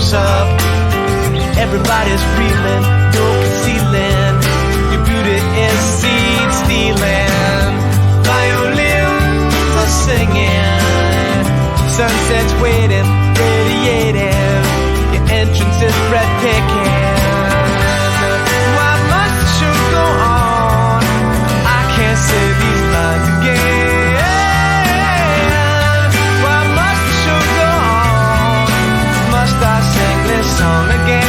close up. Everybody's reeling, no concealing. Your beauty is seed stealing. Violins are singing, sunset's waiting, radiating. Your entrance is breathtaking. Why must the show go on? I can't say these lines again. Why must the show go on? Must I sing this song again?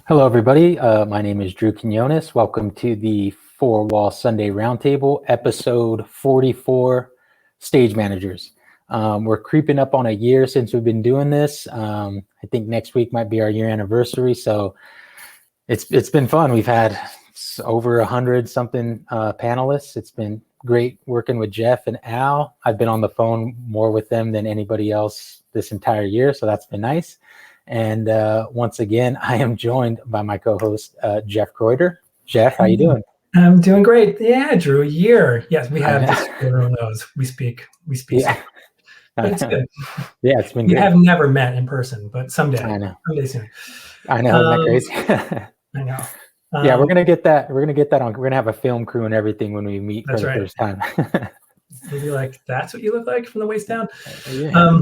Hello, everybody. My name is Drew Quinones. Welcome to the Four Wall Sunday Roundtable, episode 44, Stage Managers. We're creeping up on a year since we've been doing this. I think next week might be our year anniversary, so it's been fun. We've had over 100-something panelists. It's been great working with Jeff and Al. I've been on the phone more with them than anybody else this entire year, so that's been nice. And once again, I am joined by my co-host, Jeff Kreuter. Jeff, how you doing? I'm doing great. Yeah, Drew, a year. Yes, we have this one of those. We speak. Yeah. But it's good. Yeah, it's been We good. have never met in person, but someday. I know. Someday soon. I know, isn't that crazy? I know. Yeah, we're gonna get that. We're gonna get that on. We're gonna have a film crew and everything when we meet for That's the right. first time. We'll be like, that's what you look like from the waist down? Yeah.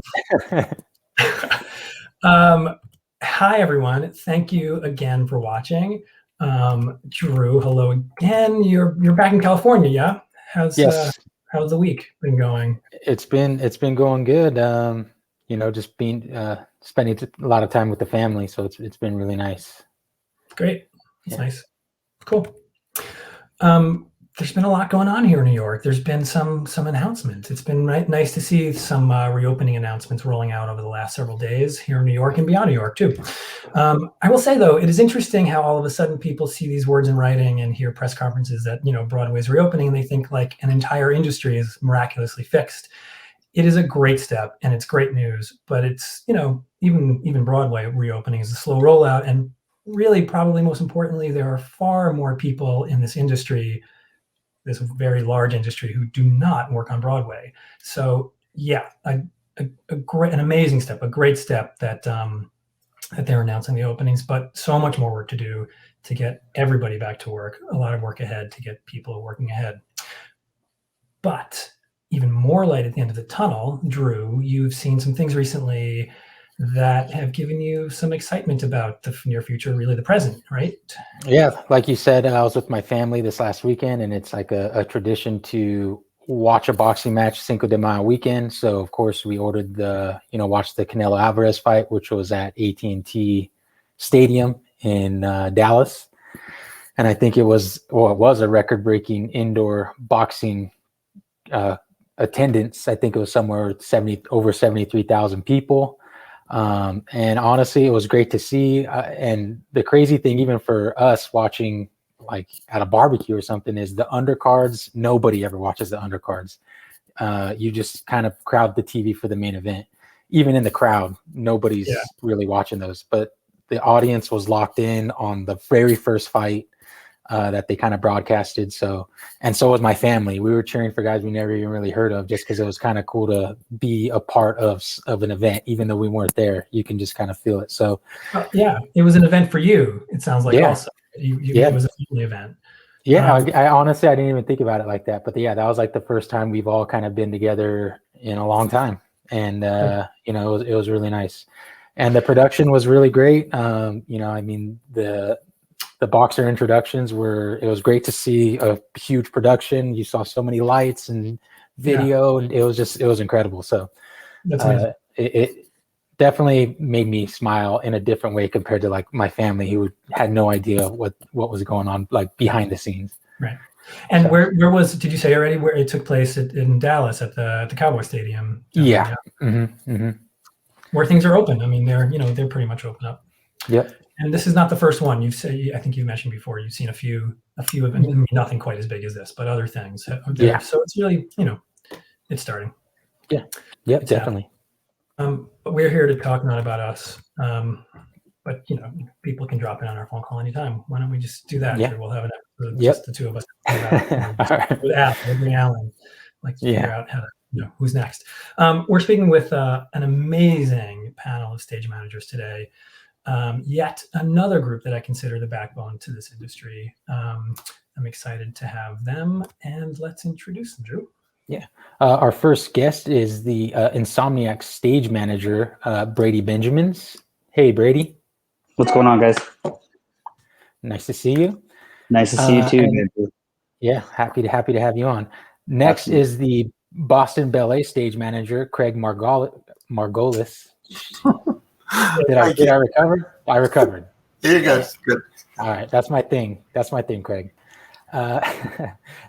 Hi, everyone. Thank you again for watching. Drew, hello again. You're back in California, yeah? How's the week been going? It's been going good. Just spending a lot of time with the family, so it's been really nice. Great. That's nice. Cool. There's been a lot going on here in New York. There's been some announcements. It's been nice to see some reopening announcements rolling out over the last several days here in New York and beyond New York too. I will say though, it is interesting how all of a sudden people see these words in writing and hear press conferences that, Broadway's reopening, and they think like an entire industry is miraculously fixed. It is a great step and it's great news, but it's, even Broadway reopening is a slow rollout. And really, probably most importantly, there are far more people in this industry, this very large industry, who do not work on Broadway. So yeah, an amazing step, a great step that they're announcing the openings, but so much more work to do to get everybody back to work, a lot of work ahead to get people working ahead. But even more light at the end of the tunnel, Drew, you've seen some things recently that have given you some excitement about the near future, really the present, right? Yeah, like you said, I was with my family this last weekend, and it's like a tradition to watch a boxing match Cinco de Mayo weekend. So of course we ordered watched the Canelo Alvarez fight, which was at AT&T Stadium in Dallas. And I think it was a record-breaking indoor boxing attendance. I think it was somewhere over 73,000 people. And honestly, it was great to see. And the crazy thing, even for us watching like at a barbecue or something, is the undercards. Nobody ever watches the undercards. You just kind of crowd the TV for the main event. Even in the crowd, nobody's really watching those. But the audience was locked in on the very first fight that they kind of broadcasted. So was my family. We were cheering for guys we never even really heard of, just because it was kind of cool to be a part of an event, even though we weren't there. You can just kind of feel it. So yeah, it was an event for you. It sounds like also. It was a family event. Yeah, I honestly, I didn't even think about it like that. But yeah, that was like the first time we've all kind of been together in a long time. And, it was really nice. And the production was really great. I mean, the boxer introductions it was great to see a huge production. You saw so many lights and video, and it was incredible. So it definitely made me smile in a different way compared to like my family who had no idea what was going on like behind the scenes. Right. And so, where did you say already where it took place in Dallas at the Cowboy Stadium? Yeah. Mm-hmm. Where things are open. I mean, they're pretty much open up. Yep. And this is not the first one. I think you mentioned before, you've seen a few of them. I mean, nothing quite as big as this, but other things. Yeah. So it's really, it's starting. Yeah. Yep. It's definitely. But we're here to talk not about us. But people can drop in on our phone call anytime. Why don't we just do that? Yeah. We'll have an episode, just the two of us with Al, with Alan, figure out how to, who's next. We're speaking with an amazing panel of stage managers today. Yet another group that I consider the backbone to this industry. I'm excited to have them, and let's introduce them, Drew. Yeah. Our first guest is the Insomniac stage manager, Braedy Benjamins. Hey, Braedy. What's going on, guys? Nice to see you. Nice to see you too. Yeah, happy to have you on. Next is the Boston Ballet stage manager, Craig Margolis. Did I recover? I recovered. There you go. Good. All right, that's my thing, Craig.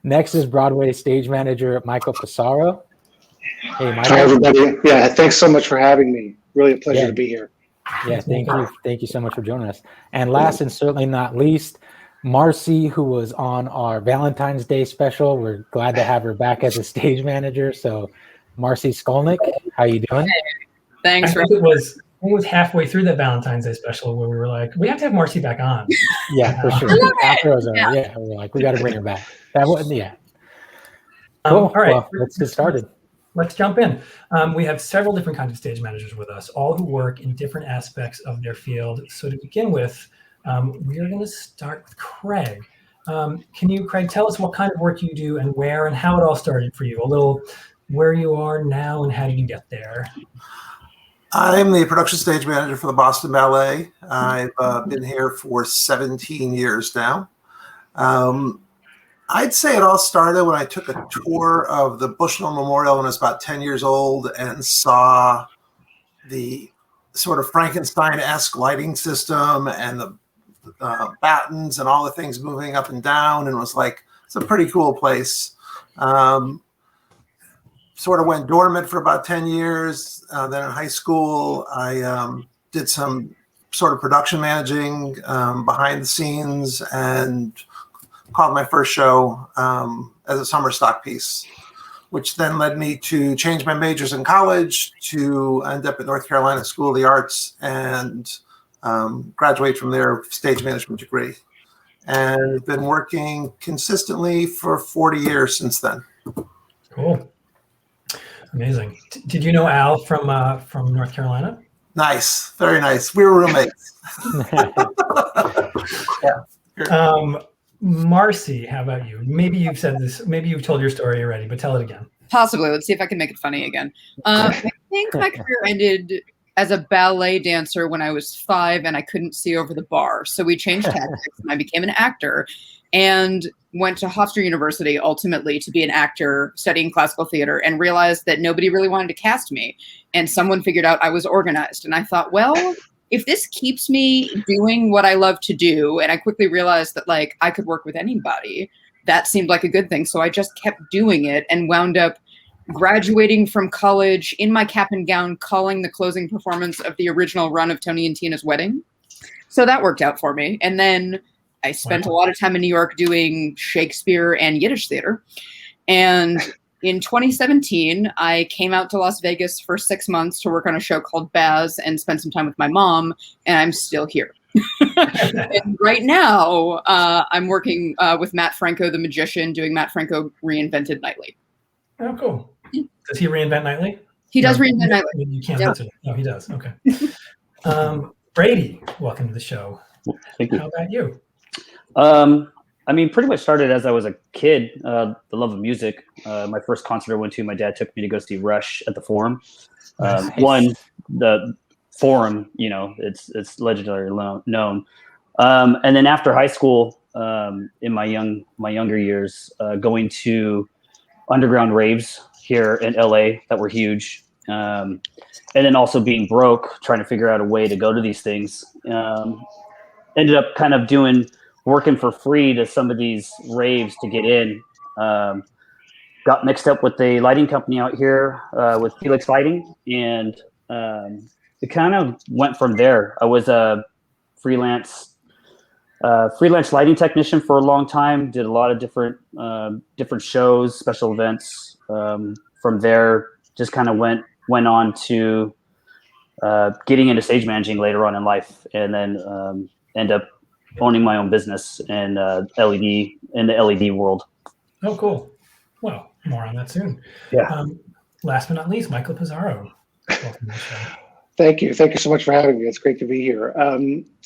Next is Broadway stage manager Michael Passaro. Hey, Michael. Hi, everybody. Yeah, thanks so much for having me. Really a pleasure to be here. Yeah, thank you so much for joining us. And last and certainly not least, Marcy, who was on our Valentine's Day special. We're glad to have her back as a stage manager. So, Marcy Scolnick, how you doing? Thanks. It was halfway through that Valentine's Day special where we were like, we have to have Marcy back on. Yeah, for sure. After it was over, we were like, we got to bring her back. That wasn't, Cool. All right, well, let's get started. Let's jump in. We have several different kinds of stage managers with us, all who work in different aspects of their field. So to begin with, we are going to start with Craig. Can you, Craig, tell us what kind of work you do and where and how it all started for you? A little where you are now and how did you get there? I'm the production stage manager for the Boston Ballet. I've been here for 17 years now. I'd say it all started when I took a tour of the Bushnell Memorial when I was about 10 years old and saw the sort of Frankenstein-esque lighting system and the battens and all the things moving up and down, and was like, it's a pretty cool place. Sort of went dormant for about 10 years. Then in high school, I did some sort of production managing behind the scenes and called my first show as a summer stock piece, which then led me to change my majors in college to end up at North Carolina School of the Arts and graduate from their stage management degree. And been working consistently for 40 years since then. Cool. Amazing. Did you know Al from North Carolina? Nice. Very nice. We were roommates. Yeah. Marcy, how about you? Maybe you've said this, maybe you've told your story already, but tell it again. Possibly. Let's see if I can make it funny again. I think my career ended as a ballet dancer when I was 5 and I couldn't see over the bar. So we changed tactics and I became an actor and went to Hofstra University ultimately to be an actor studying classical theater and realized that nobody really wanted to cast me. And someone figured out I was organized. And I thought, well, if this keeps me doing what I love to do, and I quickly realized that I could work with anybody, that seemed like a good thing. So I just kept doing it and wound up graduating from college in my cap and gown, calling the closing performance of the original run of Tony and Tina's Wedding. So that worked out for me. And then I spent a lot of time in New York doing Shakespeare and Yiddish theater. And in 2017, I came out to Las Vegas for 6 months to work on a show called Baz and spend some time with my mom, and I'm still here. And right now, I'm working with Matt Franco, the magician, doing Matt Franco Reinvented Nightly. Oh, cool. Does he reinvent nightly? He does reinvent nightly. You can't answer that. No, he does. Okay. Braedy, welcome to the show. Thank you. How about you? I mean, pretty much started as I was a kid, the love of music. My first concert I went to, my dad took me to go see Rush at the Forum. Nice. The Forum, you know, it's legendary known. And then after high school, in my younger years, going to underground raves here in LA that were huge. And then also being broke, trying to figure out a way to go to these things. Ended up kind of working for free to some of these raves to get in. Got mixed up with the lighting company out here with Felix Lighting, and it kind of went from there. I was a freelance lighting technician for a long time. Did a lot of different shows, special events. From there, just kind of went on to getting into stage managing later on in life, and then end up owning my own business in the LED world. Oh, cool. Well, more on that soon. Yeah. Last but not least, Michael Passaro. Welcome to the show. Thank you. Thank you so much for having me. It's great to be here.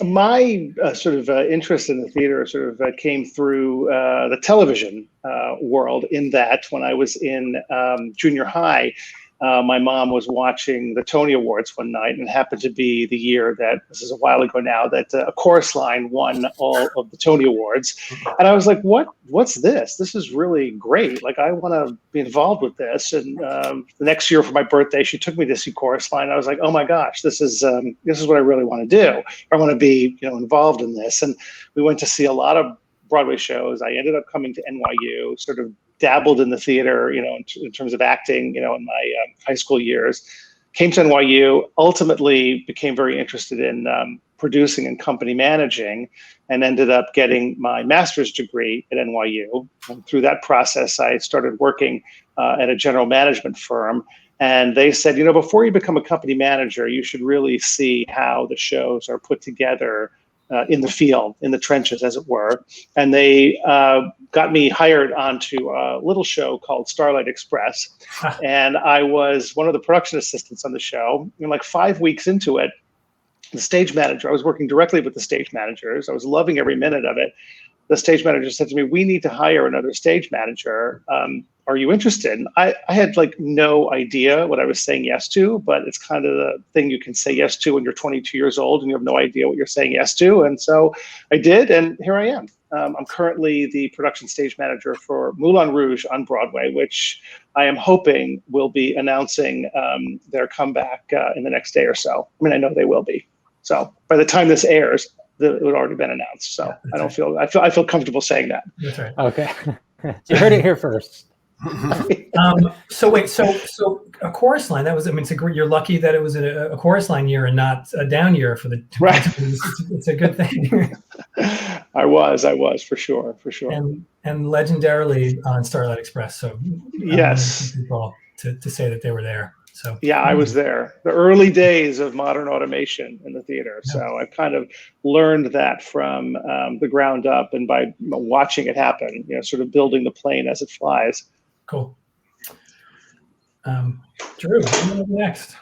My sort of interest in the theater sort of came through the television world, in that when I was in junior high, my mom was watching the Tony Awards one night, and it happened to be the year that, this is a while ago now, that A Chorus Line won all of the Tony Awards. And I was like, what's this? This is really great. Like, I want to be involved with this. And the next year for my birthday, she took me to see Chorus Line. I was like, oh my gosh, this is what I really want to do. I want to be, involved in this. And we went to see a lot of Broadway shows. I ended up coming to NYU, sort of dabbled in the theater, in terms of acting, in my high school years. Came to NYU, ultimately became very interested in producing and company managing, and ended up getting my master's degree at NYU. And through that process, I started working at a general management firm. And they said, before you become a company manager, you should really see how the shows are put together in the field, in the trenches, as it were. And they got me hired onto a little show called Starlight Express. And I was one of the production assistants on the show. And like 5 weeks into it, the stage manager, I was working directly with the stage managers. I was loving every minute of it. The stage manager said to me, we need to hire another stage manager. Are you interested? And I had like no idea what I was saying yes to, but it's kind of the thing you can say yes to when you're 22 years old and you have no idea what you're saying yes to. And so I did, and here I am. I'm currently the production stage manager for Moulin Rouge on Broadway, which I am hoping will be announcing their comeback in the next day or so. I mean, I know they will be. So by the time this airs, it would already been announced. So I feel comfortable saying that. That's right. Okay. You heard it here first. So A Chorus Line, you're lucky that it was a Chorus Line year and not a down year for the right. It's a good thing. I was for sure. And legendarily on Starlight Express. So yes, people to say that they were there. So yeah, I was there. The early days of modern automation in the theater. Yeah. So I kind of learned that from the ground up, and by watching it happen, sort of building the plane as it flies. Cool. Drew, what's next?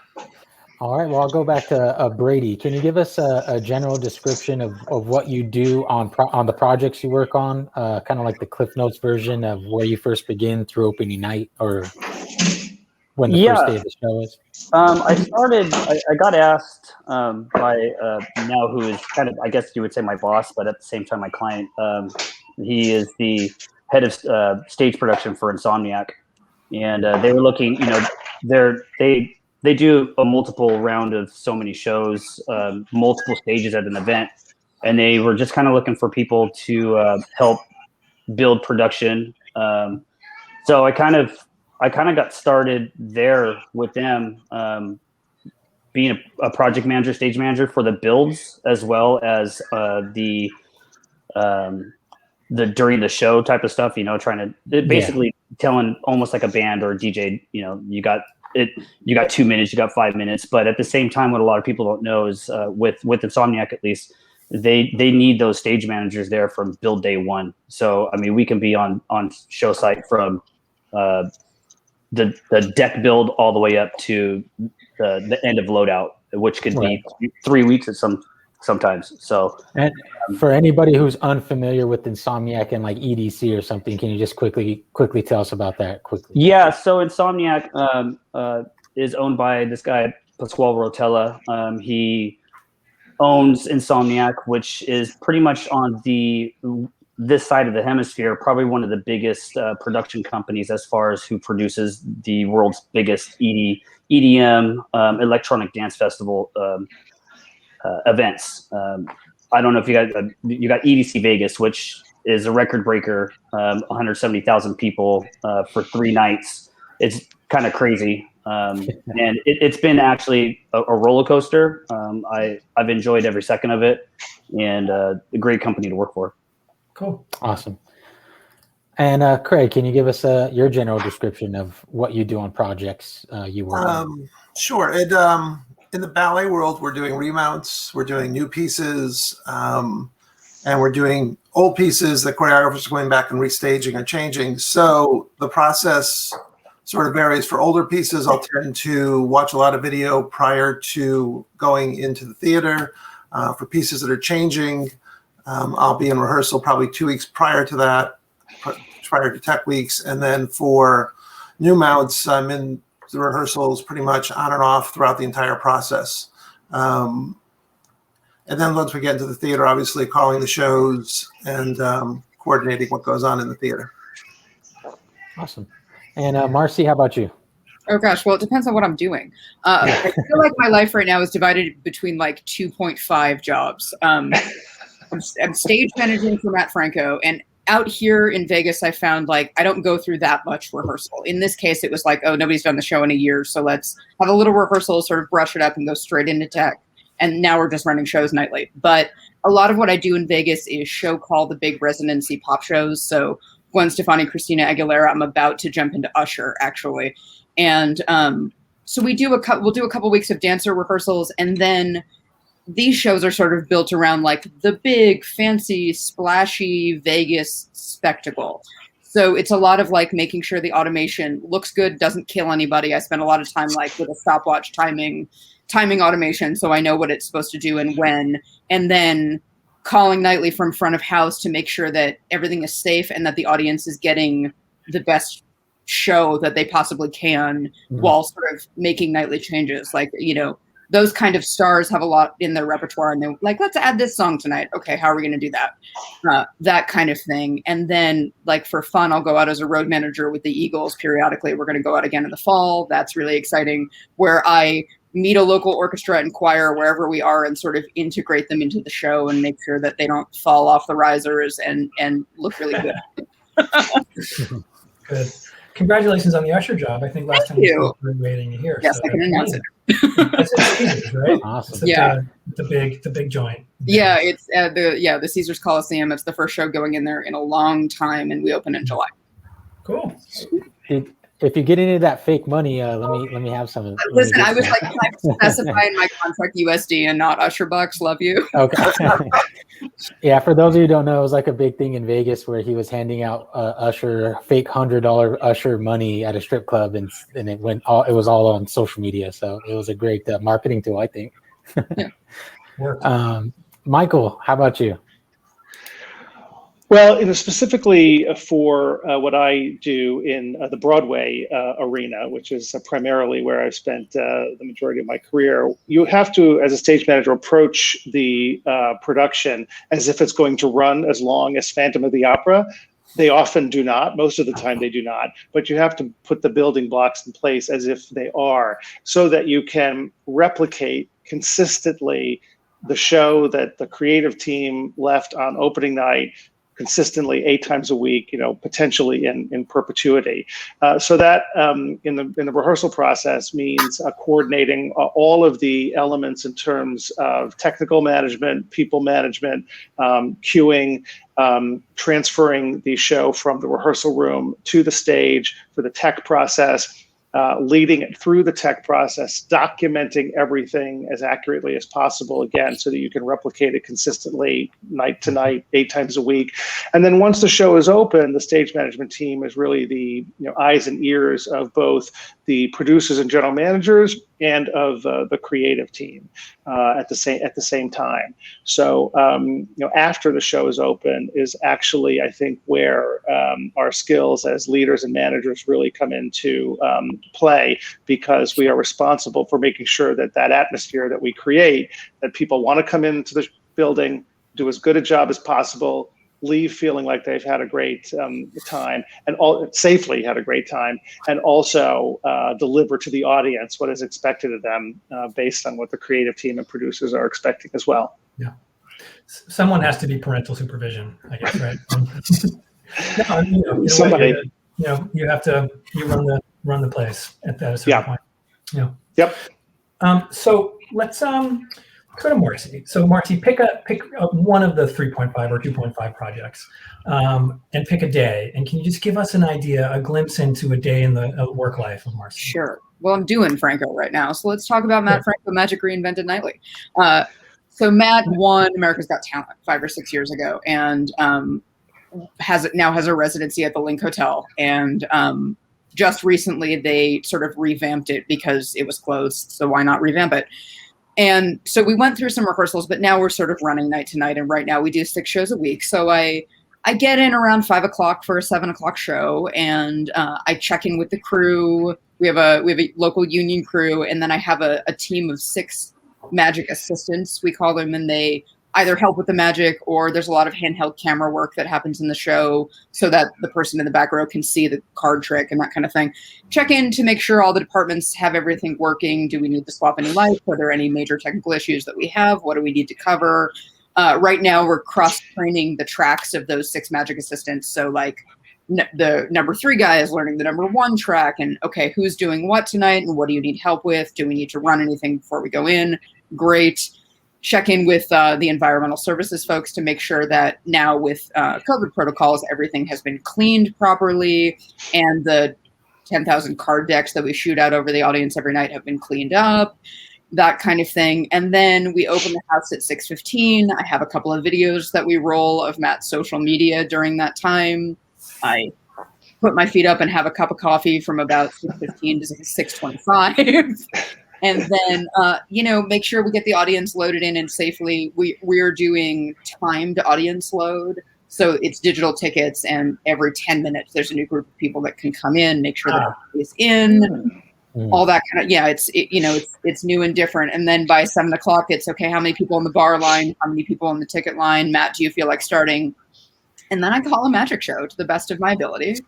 All right. Well, I'll go back to Brady. Can you give us a general description of what you do on the projects you work on? Kind of like the Cliff Notes version of where you first begin through opening night, or when the first day of the show is? I got asked by now who is kind of, I guess you would say, my boss, but at the same time my client. He is the head of stage production for Insomniac, and they were looking. They do a multiple round of so many shows, multiple stages at an event, and they were just kind of looking for people to help build production. So I kind of got started there with them, being a project manager, stage manager for the builds, as well as the during the show type of stuff, trying to basically telling almost like a band or a DJ, you got 2 minutes, you got 5 minutes. But at the same time, what a lot of people don't know is with Insomniac, at least, they need those stage managers there from build day one. So, I mean, we can be on show site from the deck build all the way up to the end of loadout, which could be 3 weeks at sometimes. So, And for anybody who's unfamiliar with Insomniac and like EDC or something, can you just quickly tell us about that quickly? Yeah, so Insomniac is owned by this guy, Pasquale Rotella. He owns Insomniac, which is pretty much on this side of the hemisphere, probably one of the biggest production companies as far as who produces the world's biggest EDM electronic dance festival events. I don't know if you got EDC Vegas, which is a record breaker, 170,000 people for 3 nights. It's kind of crazy. And it's been actually a roller coaster. I've enjoyed every second of it, and a great company to work for. Cool. Awesome. And Craig, can you give us your general description of what you do on projects you work on? Sure. In the ballet world, we're doing remounts, we're doing new pieces, and we're doing old pieces that choreographers are going back and restaging or changing. So the process sort of varies. For older pieces, I'll tend to watch a lot of video prior to going into the theater. For pieces that are changing, I'll be in rehearsal probably 2 weeks prior to that, prior to tech weeks. And then for new mounts, I'm in the rehearsals pretty much on and off throughout the entire process. And then once we get into the theater, obviously calling the shows and coordinating what goes on in the theater. Awesome. And Marcy, how about you? Oh gosh, well, it depends on what I'm doing. I feel like my life right now is divided between like 2.5 jobs. I'm stage managing for Matt Franco, and out here in Vegas, I found like I don't go through that much rehearsal. In this case, it was like, oh, nobody's done the show in a year, so let's have a little rehearsal, sort of brush it up, and go straight into tech. And now we're just running shows nightly. But a lot of what I do in Vegas is show call the big residency pop shows. So Gwen Stefani, Christina Aguilera. I'm about to jump into Usher, actually. And so we'll do a couple weeks of dancer rehearsals, and then these shows are sort of built around like the big, fancy, splashy Vegas spectacle. So it's a lot of like making sure the automation looks good, doesn't kill anybody. I spend a lot of time like with a stopwatch timing automation, so I know what it's supposed to do and when, and then calling nightly from front of house to make sure that everything is safe and that the audience is getting the best show that they possibly can while sort of making nightly changes. Like, you know, those kind of stars have a lot in their repertoire, and they're like, let's add this song tonight. Okay, how are we going to do that? That kind of thing. And then like for fun, I'll go out as a road manager with the Eagles periodically. We're going to go out again in the fall. That's really exciting, where I meet a local orchestra and choir wherever we are and sort of integrate them into the show and make sure that they don't fall off the risers and look really good. Good. Congratulations on the Usher job. I think last time you were waiting to hear. Yes, so I can announce it. That's at Caesars, right? Awesome. The big joint. Yeah, it's the Caesars Coliseum. It's the first show going in there in a long time, and we open in July. Cool. If you get into that fake money, let me have some. Listen, I was like, can I specify in my contract USD and not Usher bucks? Love you. Okay. Yeah, for those of you who don't know, it was like a big thing in Vegas where he was handing out Usher fake $100 Usher money at a strip club, and it was all on social media. So it was a great marketing tool, I think. Yeah. Michael, how about you? Well, specifically for what I do in the Broadway arena, which is primarily where I've spent the majority of my career, you have to, as a stage manager, approach the production as if it's going to run as long as Phantom of the Opera. They often do not. Most of the time they do not. But you have to put the building blocks in place as if they are, so that you can replicate consistently the show that the creative team left on opening night, consistently 8 times a week, potentially in perpetuity. So that in the rehearsal process means coordinating all of the elements in terms of technical management, people management, cueing, transferring the show from the rehearsal room to the stage for the tech process, leading it through the tech process, documenting everything as accurately as possible, again, so that you can replicate it consistently night to night, 8 times a week. And then once the show is open, the stage management team is really the eyes and ears of both the producers and general managers and of the creative team at the same time. So after the show is open is actually, I think, where our skills as leaders and managers really come into play, because we are responsible for making sure that atmosphere that we create, that people want to come into the building, do as good a job as possible, leave feeling like they've had a great time, and safely had a great time, and also deliver to the audience what is expected of them based on what the creative team and producers are expecting as well. Yeah, someone has to be parental supervision, I guess, right? Somebody. You have to run the place at that certain point. Yeah. Yep. So let's go to Marcy. So Marcy, pick one of the 3.5 or 2.5 projects, and pick a day. And can you just give us an idea, a glimpse into a day in the work life of Marcy? Sure. Well, I'm doing Franco right now, so let's talk about Matt Franco, Magic Reinvented Nightly. So Matt won America's Got Talent 5 or 6 years ago, and has a residency at the Link Hotel. And just recently, they sort of revamped it because it was closed. So why not revamp it? And so we went through some rehearsals, but now we're sort of running night to night. And right now we do 6 shows a week. So I get in around 5 o'clock for a 7 o'clock show, and I check in with the crew. We have a local union crew, and then I have a team of 6 magic assistants, we call them, and they either help with the magic, or there's a lot of handheld camera work that happens in the show so that the person in the back row can see the card trick and that kind of thing. Check in to make sure all the departments have everything working. Do we need to swap any lights? Are there any major technical issues that we have? What do we need to cover? Right now, we're cross-training the tracks of those 6 magic assistants. So like the number 3 guy is learning the number 1 track, and okay, who's doing what tonight and what do you need help with? Do we need to run anything before we go in? Great. Check in with the environmental services folks to make sure that now with COVID protocols, everything has been cleaned properly, and the 10,000 card decks that we shoot out over the audience every night have been cleaned up, that kind of thing. And then we open the house at 6:15. I have a couple of videos that we roll of Matt's social media during that time. I put my feet up and have a cup of coffee from about 6:15 to 6:25. And then, make sure we get the audience loaded in and safely. We're doing timed audience load. So it's digital tickets, and every 10 minutes, there's a new group of people that can come in, make sure that everybody's in, all that kind of, it's new and different. And then by 7 o'clock, it's okay, how many people on the bar line, how many people on the ticket line? Matt, do you feel like starting? And then I call a magic show to the best of my ability.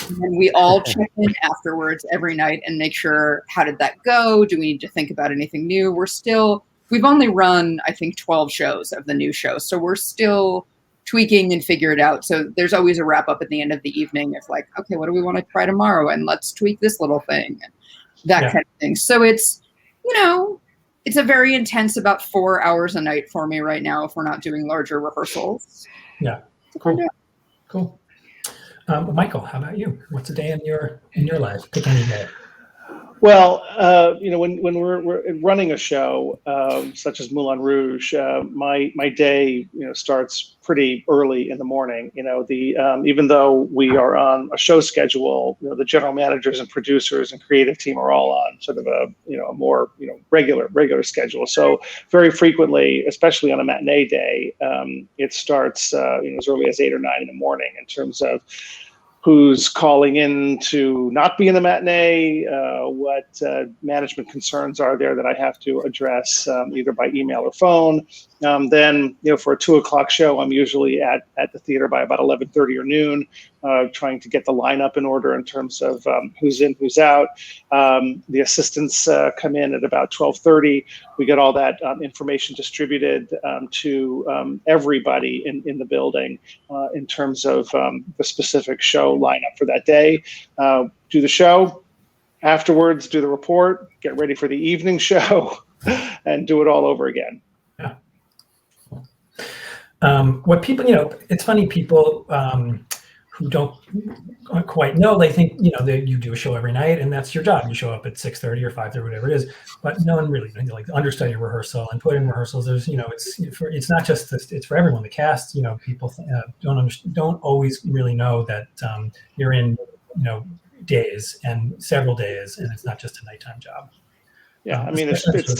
And we all check in afterwards every night and make sure, how did that go? Do we need to think about anything new? We've only run, I think, 12 shows of the new show. So we're still tweaking and figure it out. So there's always a wrap up at the end of the evening of like, okay, what do we want to try tomorrow? And let's tweak this little thing and that kind of thing. So it's, it's a very intense about 4 hours a night for me right now if we're not doing larger rehearsals. Yeah. Cool. Michael, how about you? What's a day in your life? Pick any day. Well, when we're running a show such as Moulin Rouge, my day starts pretty early in the morning. Even though we are on a show schedule, the general managers and producers and creative team are all on sort of a more regular schedule. So very frequently, especially on a matinee day, it starts as early as 8 or 9 in the morning in terms of who's calling in to not be in the matinee, what management concerns are there that I have to address either by email or phone. Then, for a 2 o'clock show, I'm usually at the theater by about 11:30 or noon, trying to get the lineup in order in terms of who's in, who's out. The assistants come in at about 12:30. We get all that information distributed to everybody in the building in terms of the specific show lineup for that day. Do the show, afterwards do the report, get ready for the evening show, and do it all over again. Yeah. What people, it's funny, people who don't quite know, they think, that you do a show every night and that's your job. You show up at 6:30 or 5:30, whatever it is, but no one really, like understudy rehearsal and put in rehearsals. There's, it's not just this, it's for everyone. The cast, people don't always really know that you're in, days and several days, and it's not just a nighttime job. Yeah, I mean, it's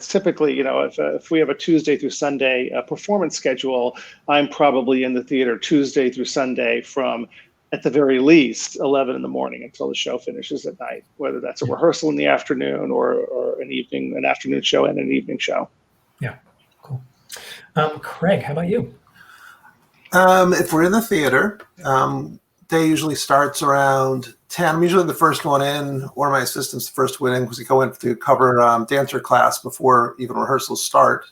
typically, you know, if we have a Tuesday through Sunday performance schedule, I'm probably in the theater Tuesday through Sunday from, at the very least, 11 in the morning until the show finishes at night, whether that's a rehearsal in the afternoon or an afternoon show and an evening show. Yeah, cool. Craig, how about you? If we're in the theater, day usually starts around 10. I'm usually the first one in, or my assistant's the first one in, because we go in to cover dancer class before even rehearsals start.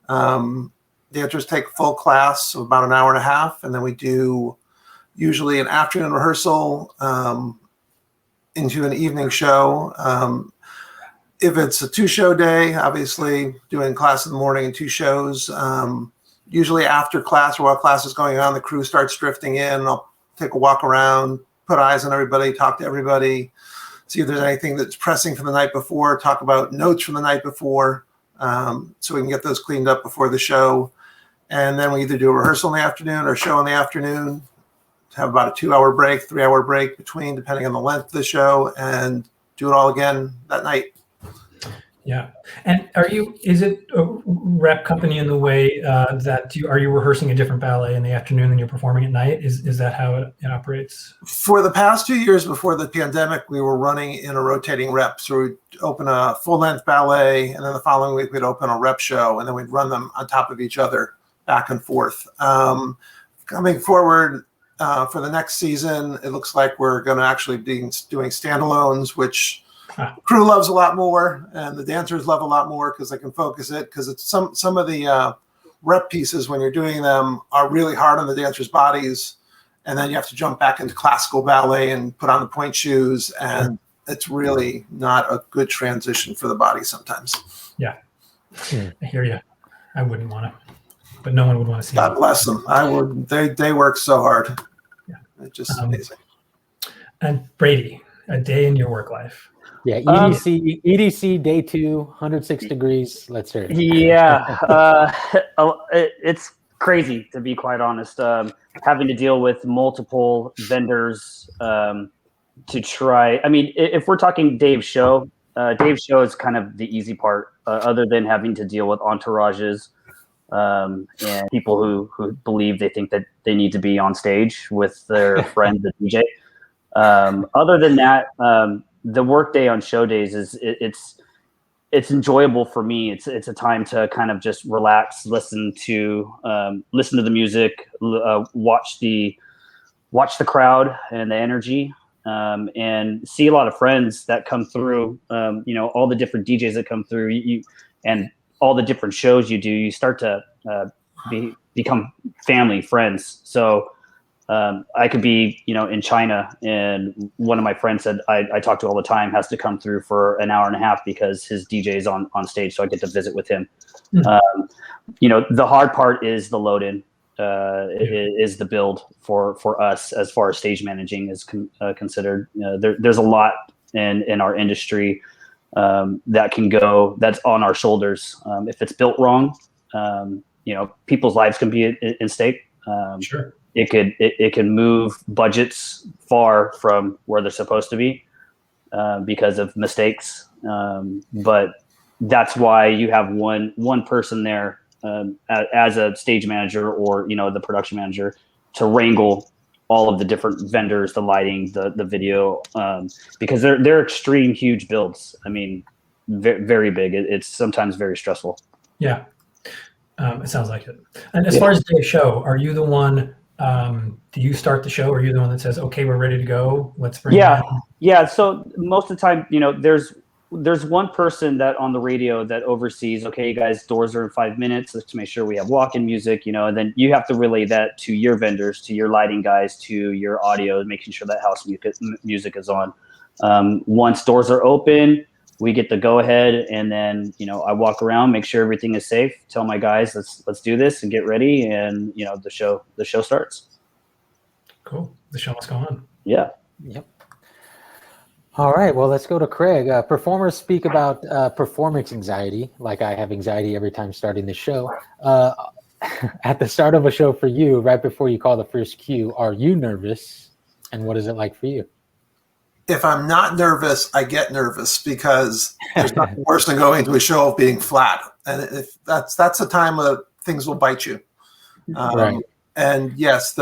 Dancers take full class, so about an hour and a half, and then we do usually an afternoon rehearsal into an evening show. If it's a 2-show day, obviously doing class in the morning and 2 shows. Usually after class or while class is going on, the crew starts drifting in. I'll take a walk around, put eyes on everybody, talk to everybody, see if there's anything that's pressing from the night before, talk about notes from the night before, so we can get those cleaned up before the show. And then we either do a rehearsal in the afternoon or a show in the afternoon, have about a 2-hour break, 3-hour break between, depending on the length of the show, and do it all again that night. Yeah. And is it a rep company in the way are you rehearsing a different ballet in the afternoon than you're performing at night? Is that how it operates? For the past 2 years before the pandemic, we were running in a rotating rep. So we'd open a full-length ballet, and then the following week we'd open a rep show, and then we'd run them on top of each other, back and forth. Coming forward for the next season, it looks like we're going to actually be doing standalones, which crew loves a lot more, and the dancers love a lot more because they can focus it. Because it's some of the rep pieces, when you're doing them, are really hard on the dancers' bodies, and then you have to jump back into classical ballet and put on the point shoes, and it's really not a good transition for the body sometimes. Yeah, I hear you. I wouldn't want to, but no one would want to see. God bless them. I would. They work so hard. Yeah, it's just amazing. And Braedy, a day in your work life. Yeah, EDC day 2, 106 degrees. Let's hear it. Yeah, it's crazy, to be quite honest. Having to deal with multiple vendors to try. I mean, if we're talking Dave's show is kind of the easy part, other than having to deal with entourages and people who believe they think that they need to be on stage with their friend, the DJ. Other than that, the work day on show days it's enjoyable for me. It's a time to kind of just relax, listen to the music, watch the crowd and the energy, and see a lot of friends that come through. All the different DJs that come through, and all the different shows you do. You start to become family, friends. So. I could be, in China, and one of my friends said I talk to all the time has to come through for an hour and a half because his DJ is on stage, so I get to visit with him. The hard part is the load in, is the build for us as far as stage managing is considered. There's a lot in our industry that's on our shoulders. If it's built wrong, people's lives can be in stake. Sure. It can move budgets far from where they're supposed to be because of mistakes. But that's why you have one person there as a stage manager or the production manager to wrangle all of the different vendors, the lighting, the video, because they're extreme huge builds. I mean, very, very big. It's sometimes very stressful. Yeah, it sounds like it. And as far as the show, are you the one? Do you start the show? Or are you the one that says, "Okay, we're ready to go. Let's bring"? Yeah. So most of the time, there's one person that on the radio that oversees. Okay, you guys, doors are in 5 minutes. Let's make sure we have walk-in music. And then you have to relay that to your vendors, to your lighting guys, to your audio, making sure that house music is on. Once doors are open, we get the go ahead, and then I walk around, make sure everything is safe, tell my guys let's do this and get ready, and the show starts. Cool. The show must go on. Yeah. Yep. All right. Well, let's go to Craig. Performers speak about performance anxiety, like I have anxiety every time starting the show. At the start of a show for you, right before you call the first cue, are you nervous, and what is it like for you? if I'm not nervous, I get nervous because there's nothing worse than going to a show of being flat. And if that's a time where things will bite you. Right. And yes,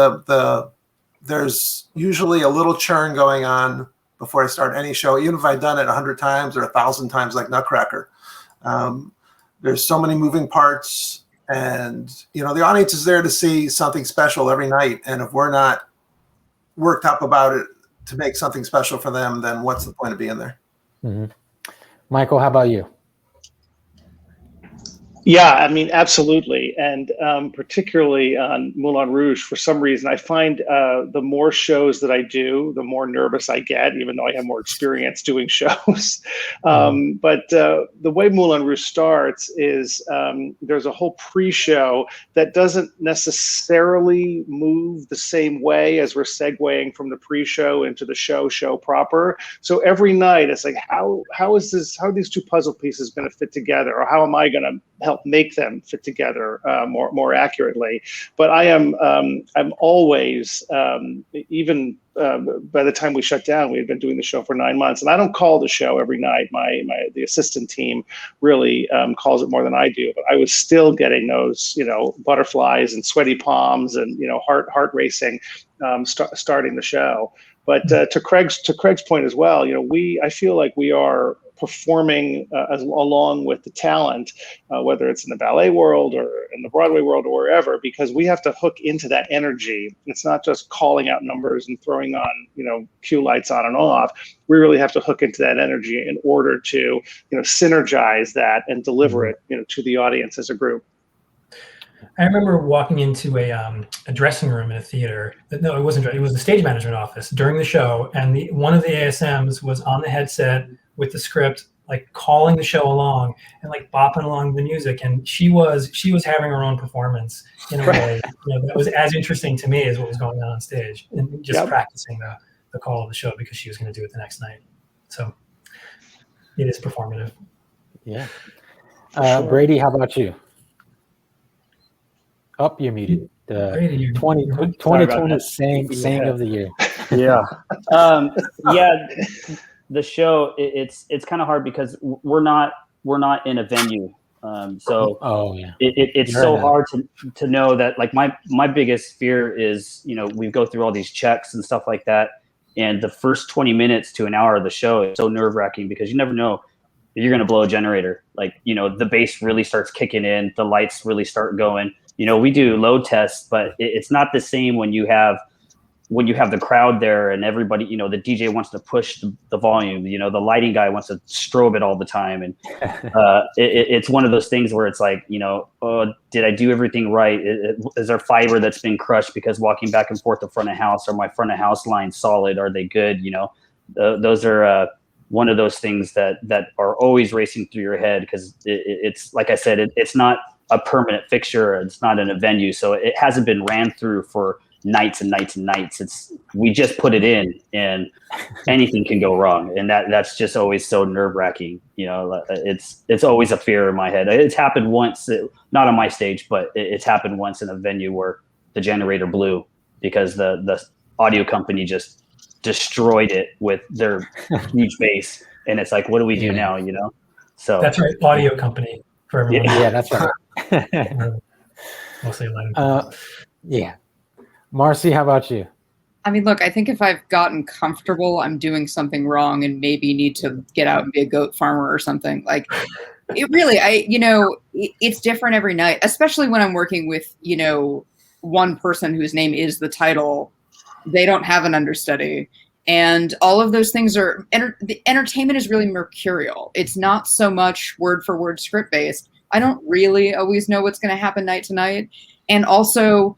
there's usually a little churn going on before I start any show, even if I've done it 100 times or 1,000 times like Nutcracker. There's so many moving parts, and the audience is there to see something special every night. And if we're not worked up about it to make something special for them, then what's the point of being there? Mm-hmm. Michael, how about you? Yeah, I mean, absolutely. And particularly on Moulin Rouge, for some reason, I find the more shows that I do, the more nervous I get, even though I have more experience doing shows. But the way Moulin Rouge starts is there's a whole pre-show that doesn't necessarily move the same way as we're segueing from the pre-show into the show proper. So every night it's like, how are these two puzzle pieces going to fit together? Or how am I going to help make them fit together more accurately? But I'm always, even by the time we shut down, we had been doing the show for 9 months, and I don't call the show every night. The assistant team really calls it more than I do. But I was still getting those butterflies and sweaty palms and heart racing starting the show. But to Craig's point as well, I feel like we are performing along with the talent, whether it's in the ballet world or in the Broadway world or wherever, because we have to hook into that energy. It's not just calling out numbers and throwing on, cue lights on and off. We really have to hook into that energy in order to, synergize that and deliver it, to the audience as a group. I remember walking into a dressing room in a theater. No, it wasn't. It was the stage management office during the show, and one of the ASMs was on the headset with the script, like calling the show along and like bopping along the music. And she was having her own performance in a way that was as interesting to me as what was going on stage, and just practicing the call of the show because she was going to do it the next night. So it is performative. Yeah. Braedy, how about you? Oh, you're muted. Braedy, 2020 saying of the year. Yeah. The show, it's kind of hard because we're not in a venue. It's so hard to know that, like, my biggest fear is, we go through all these checks and stuff like that. And the first 20 minutes to an hour of the show is so nerve wracking because you never know if you're going to blow a generator. Like, the bass really starts kicking in, the lights really start going. We do load tests, but it's not the same when you have the crowd there and everybody, the DJ wants to push the volume, the lighting guy wants to strobe it all the time. And it's one of those things where it's like, oh, did I do everything right? Is there fiber that's been crushed because walking back and forth to front of house? Are my front of house lines solid? Are they good? Those are one of those things that are always racing through your head because it's like I said, it's not a permanent fixture. It's not in a venue. So it hasn't been ran through for nights and nights and nights. We just put it in and anything can go wrong. And that's just always so nerve wracking. It's always a fear in my head. It's happened once, not on my stage, but it's happened once in a venue where the generator blew because the audio company just destroyed it with their huge bass. And it's like, what do we do now? So that's right. Audio company for everyone. Yeah, that's right. Mostly Latin. Yeah. Marcy, how about you? I mean, look, I think if I've gotten comfortable, I'm doing something wrong and maybe need to get out and be a goat farmer or something. Like, it really, it's different every night, especially when I'm working with, one person whose name is the title. They don't have an understudy. And all of those things are, the entertainment is really mercurial. It's not so much word for word script based. I don't really always know what's going to happen night to night. And also,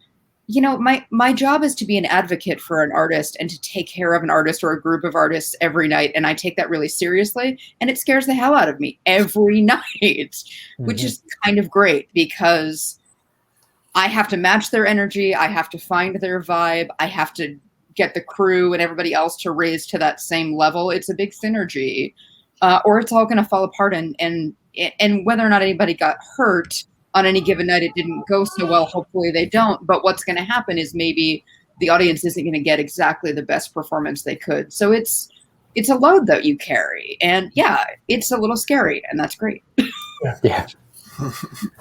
my job is to be an advocate for an artist and to take care of an artist or a group of artists every night. And I take that really seriously. And it scares the hell out of me every night, which is kind of great because I have to match their energy. I have to find their vibe. I have to get the crew and everybody else to raise to that same level. It's a big synergy, or it's all going to fall apart. And whether or not anybody got hurt on any given night, it didn't go so well. Hopefully they don't. But what's going to happen is maybe the audience isn't going to get exactly the best performance they could. So it's it's a load that you carry. And yeah, it's a little scary, and that's great. Yeah.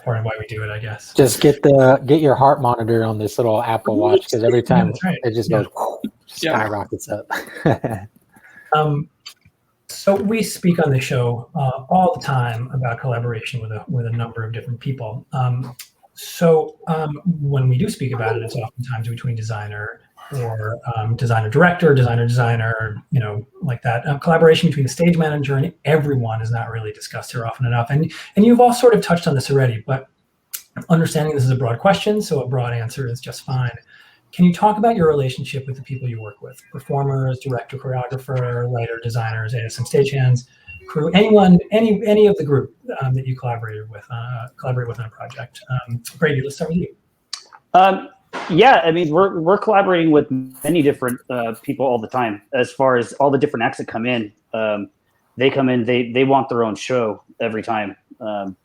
Part of why we do it, I guess. Just get your heart monitor on this little Apple Watch, because every time it just goes skyrockets up. So we speak on the show all the time about collaboration with a number of different people. When we do speak about it, it's oftentimes between designer or designer director, designer, like that. Collaboration between the stage manager and everyone is not really discussed here often enough. And you've all sort of touched on this already, but understanding this is a broad question, so a broad answer is just fine. Can you talk about your relationship with the people you work with? Performers, director, choreographer, writer, designers, ASM stagehands, crew, anyone, any of the group that you collaborate with on a project. Brady, let's start with you. Yeah, I mean, we're collaborating with many different people all the time. As far as all the different acts that come in, they come in, they want their own show every time.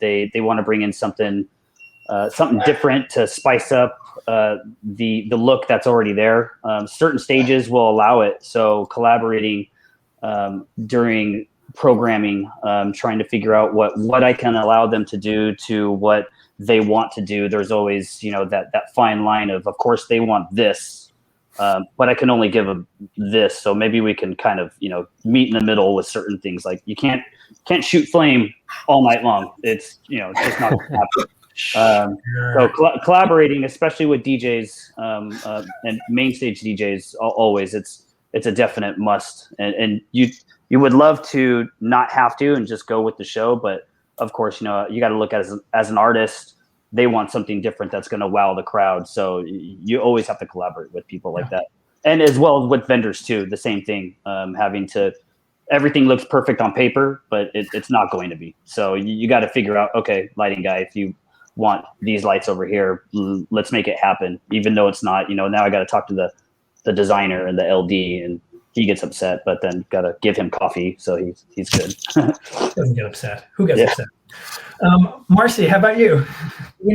They want to bring in something different to spice up the look that's already there. Certain stages will allow it, so collaborating during programming, trying to figure out what I can allow them to do to what they want to do. There's always that fine line of course they want this, but I can only give them this, so maybe we can kind of meet in the middle with certain things. Like you can't shoot flame all night long. It's just not gonna happen. So collaborating, especially with DJs and main stage DJs, always it's a definite must. And you would love to not have to and just go with the show, but of course, you got to look at it as an artist. They want something different that's going to wow the crowd. So you always have to collaborate with people like that, and as well with vendors too. The same thing, everything looks perfect on paper, but it's not going to be. So you got to figure out, okay, lighting guy, if you want these lights over here, let's make it happen, even though it's not. Now I got to talk to the designer and the LD, and he gets upset, but then got to give him coffee, so he's good. Doesn't get upset. Who gets upset? Marcy, how about you?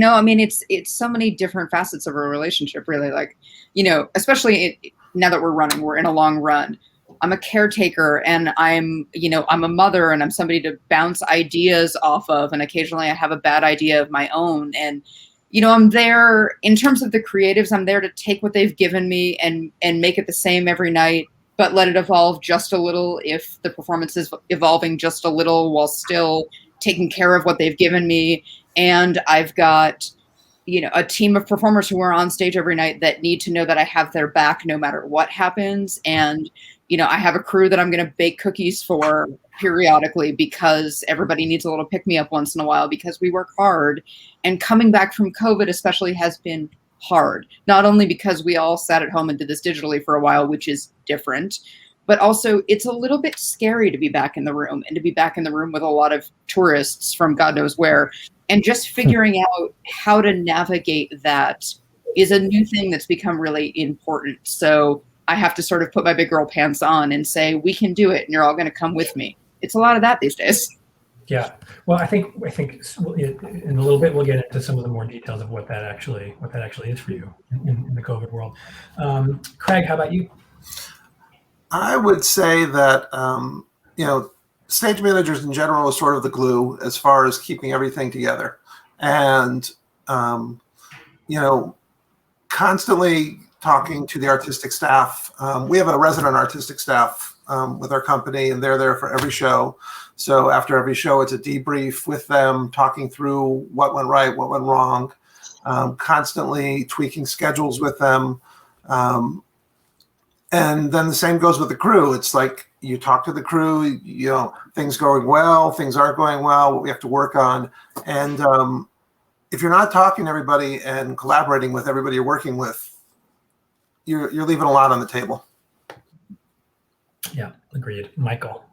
I mean, it's so many different facets of a relationship, really. Like, especially now that we're in a long run. I'm a caretaker, and I'm a mother, and I'm somebody to bounce ideas off of, and occasionally I have a bad idea of my own. And I'm there in terms of the creatives. I'm there to take what they've given me and make it the same every night, but let it evolve just a little if the performance is evolving just a little, while still taking care of what they've given me. And I've got, a team of performers who are on stage every night that need to know that I have their back no matter what happens. And, I have a crew that I'm going to bake cookies for periodically, because everybody needs a little pick-me-up once in a while, because we work hard. And coming back from COVID especially has been hard, not only because we all sat at home and did this digitally for a while, which is different, but also it's a little bit scary to be back in the room, and to be back in the room with a lot of tourists from God knows where. And just figuring out how to navigate that is a new thing that's become really important. So I have to sort of put my big girl pants on and say, we can do it, and you're all going to come with me. It's a lot of that these days. Yeah. Well, I think in a little bit we'll get into some of the more details of what that actually is for you in the COVID world. Craig, how about you? I would say that stage managers in general are sort of the glue as far as keeping everything together, and constantly talking to the artistic staff. We have a resident artistic staff with our company, and they're there for every show. So after every show, it's a debrief with them, talking through what went right, what went wrong, constantly tweaking schedules with them. And then the same goes with the crew. It's like you talk to the crew, things going well, things aren't going well, what we have to work on. And if you're not talking to everybody and collaborating with everybody you're working with, you're leaving a lot on the table. Yeah, agreed. Michael.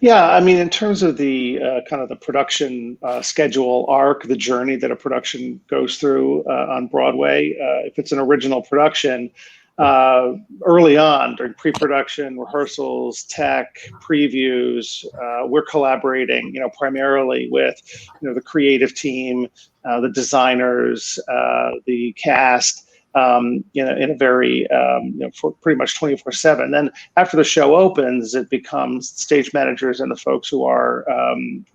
Yeah, I mean, in terms of the kind of the production schedule arc, the journey that a production goes through on Broadway, if it's an original production, early on during pre-production, rehearsals, tech, previews, we're collaborating, primarily with, the creative team, the designers, the cast, in a very, for pretty much 24/7. Then after the show opens, it becomes stage managers and the folks who are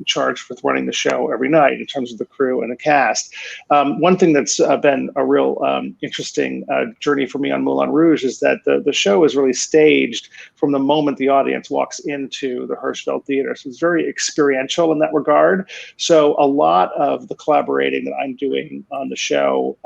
charged with running the show every night in terms of the crew and the cast. One thing that's been a real interesting journey for me on Moulin Rouge is that the show is really staged from the moment the audience walks into the Hirschfeld Theater. So it's very experiential in that regard. So a lot of the collaborating that I'm doing on the show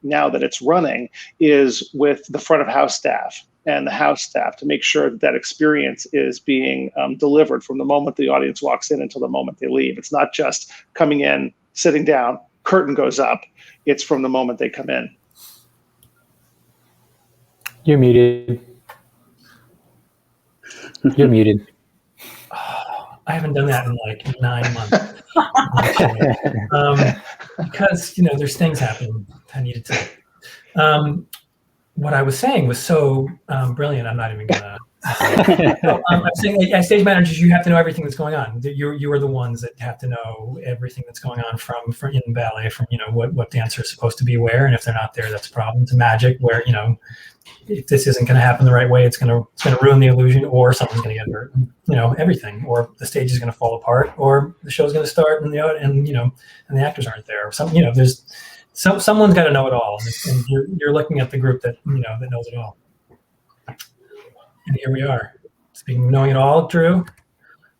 now that it's running is with the front of house staff and the house staff to make sure that that experience is being delivered from the moment the audience walks in until the moment they leave. It's not just coming in, sitting down, curtain goes up. It's from the moment they come in. You're muted. You're muted. I haven't done that in like 9 months. Because, there's things happening. I needed to. What I was saying was so brilliant. I'm not even gonna. I'm saying, as stage managers, you have to know everything that's going on. You are the ones that have to know everything that's going on from in ballet, from what dancer is supposed to be where, and if they're not there, that's a problem. To magic, where if this isn't going to happen the right way, it's going to ruin the illusion, or someone's going to get hurt. Everything, or the stage is going to fall apart, or the show's going to start, and the actors aren't there. There's someone's got to know it all, and you're looking at the group that that knows it all. And here we are. Speaking of knowing it all, Drew.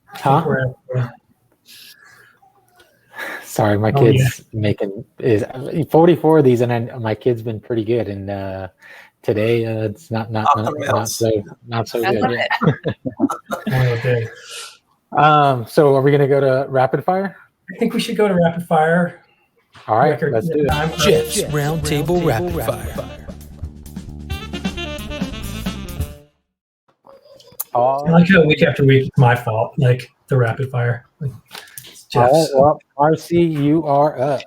Huh? Sorry, my kid's is 44 of these, and my kid's been pretty good. And today it's not so good. Okay. So are we gonna go to rapid fire? I think we should go to rapid fire. All right, let's do it. Jeff's Roundtable Rapid Fire. I like how week after week it's my fault, like the rapid fire. All right, well, Marcy, you are up.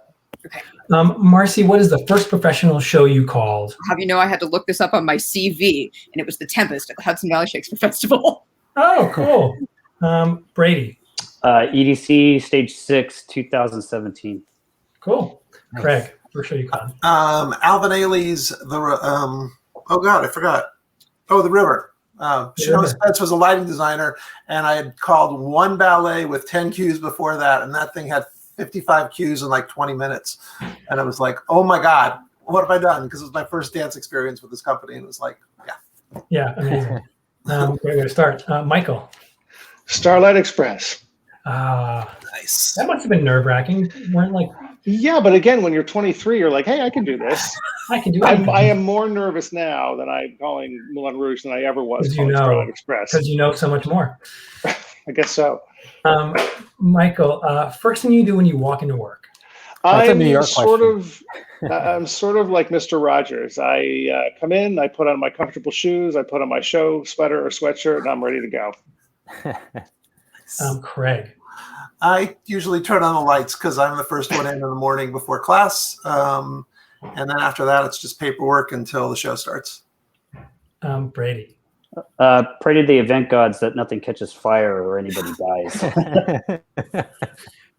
Okay. Marcy, what is the first professional show you called? Have you know I had to look this up on my CV, and it was The Tempest at the Hudson Valley Shakespeare Festival. Oh, cool. Braedy. EDC Stage 6, 2017. Cool. Craig, first show you called. Alvin Ailey's I forgot. The River. Shinoda Spence was a lighting designer, and I had called one ballet with 10 cues before that, and that thing had 55 cues in like 20 minutes. And I was like, oh my God, what have I done? Because it was my first dance experience with this company, and it was like, yeah. Yeah, amazing. We're going to start. Michael. Starlight Express. Nice. That must have been nerve-wracking. Yeah, but again, when you're 23, you're like, hey, I can do this. I can do it. I am more nervous now that I'm calling Moulin Rouge than I ever was calling Starlight Express. Because you know so much more. I guess so. Michael, first thing you do when you walk into work? I'm sort of like Mr. Rogers. I come in, I put on my comfortable shoes, I put on my show sweater or sweatshirt, and I'm ready to go. Craig. I usually turn on the lights because I'm the first one in the morning before class. And then after that, it's just paperwork until the show starts. Brady. Pray to the event gods that nothing catches fire or anybody dies.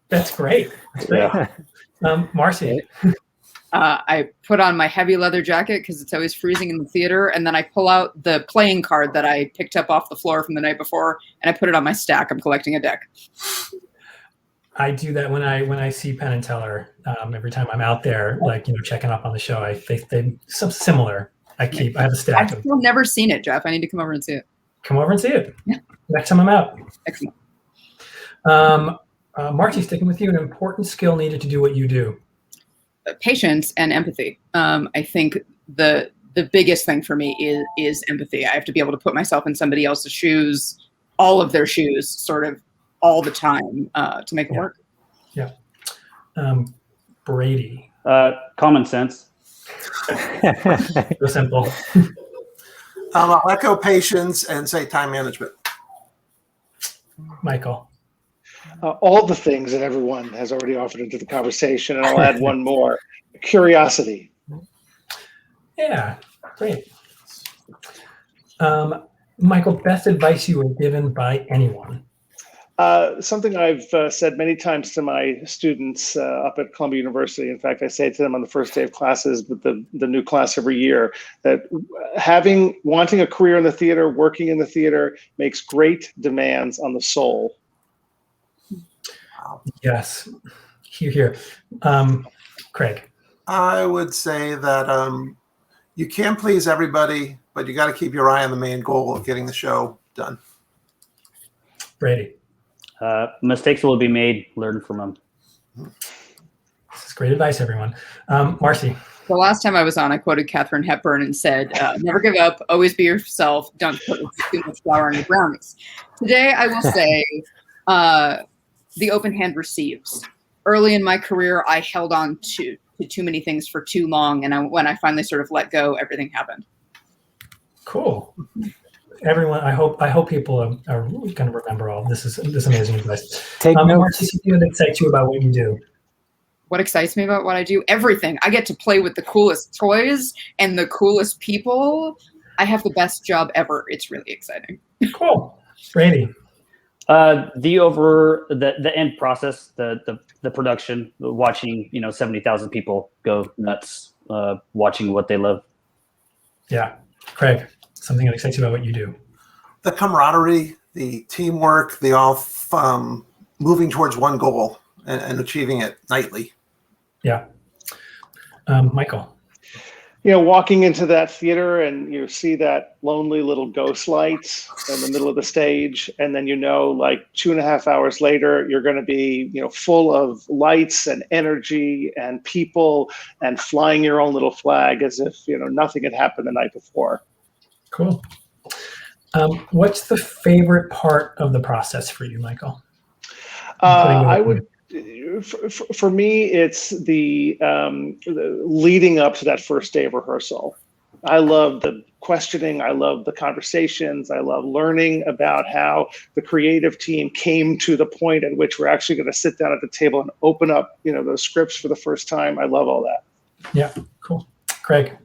That's great. That's great. Yeah. Marcy. I put on my heavy leather jacket because it's always freezing in the theater, and then I pull out the playing card that I picked up off the floor from the night before, and I put it on my stack. I'm collecting a deck. I do that when I see Penn and Teller. Every time I'm out there, checking up on the show, they some similar. I have a stack. I've still never seen it, Jeff. I need to come over and see it. Come over and see it. Yeah. Next time I'm out. Excellent. Marcy, sticking with you, an important skill needed to do what you do. Patience and empathy. I think the biggest thing for me is empathy. I have to be able to put myself in somebody else's shoes, all of their shoes, sort of all the time to make it work. Yeah. Brady. Common sense. So simple. I'll echo patience and say time management. Michael. All the things that everyone has already offered into the conversation, and I'll add one more: curiosity. Yeah, great. Michael, best advice you were given by anyone? Something I've said many times to my students up at Columbia University. In fact, I say to them on the first day of classes with the new class every year that wanting a career in the theater, working in the theater makes great demands on the soul. Yes, here. Craig. I would say that you can't please everybody, but you got to keep your eye on the main goal of getting the show done. Braedy. Mistakes will be made. Learn from them. This is great advice, everyone. Marcy. The last time I was on, I quoted Katharine Hepburn and said, never give up, always be yourself, don't put too much flour on your brownies. Today, I will say the open hand receives. Early in my career, I held on to too many things for too long, and when I finally sort of let go, everything happened. Cool. Everyone, I hope people are going to remember all this amazing advice. Take notes. Marcy, something that excites you about what you do. What excites me about what I do? Everything. I get to play with the coolest toys and the coolest people. I have the best job ever. It's really exciting. Cool. Braedy. The end process, the production, watching 70,000 people go nuts, watching what they love. Yeah, Craig. Something that excites you about what you do. The camaraderie, the teamwork, the all moving towards one goal and achieving it nightly. Yeah. Michael. Walking into that theater and you see that lonely little ghost light in the middle of the stage, and then like 2.5 hours later, you're going to be full of lights and energy and people and flying your own little flag as if nothing had happened the night before. Cool. What's the favorite part of the process for you, Michael? For me, it's the leading up to that first day of rehearsal. I love the questioning. I love the conversations. I love learning about how the creative team came to the point at which we're actually going to sit down at the table and open up, those scripts for the first time. I love all that. Yeah, cool. Craig.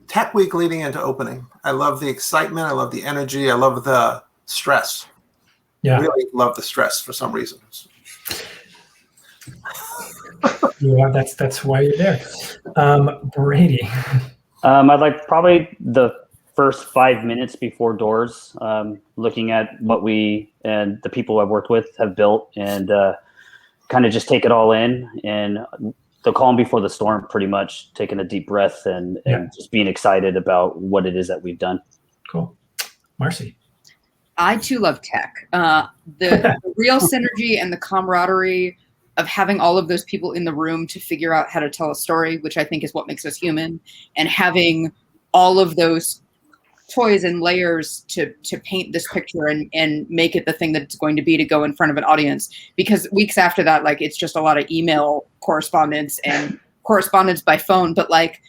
Tech week leading into opening. I love the excitement. I love the energy. I love the stress. Yeah. I really love the stress for some reason. Yeah, that's why you're there. Braedy. I'd like probably the first 5 minutes before doors, looking at what we and the people I've worked with have built, and kind of just take it all in, and the calm before the storm, pretty much taking a deep breath and just being excited about what it is that we've done. Cool. Marcy. I too love tech. The real synergy and the camaraderie of having all of those people in the room to figure out how to tell a story, which I think is what makes us human, and having all of those toys and layers to paint this picture and make it the thing that it's going to be to go in front of an audience. Because weeks after that, like, it's just a lot of email correspondence and correspondence by phone. But like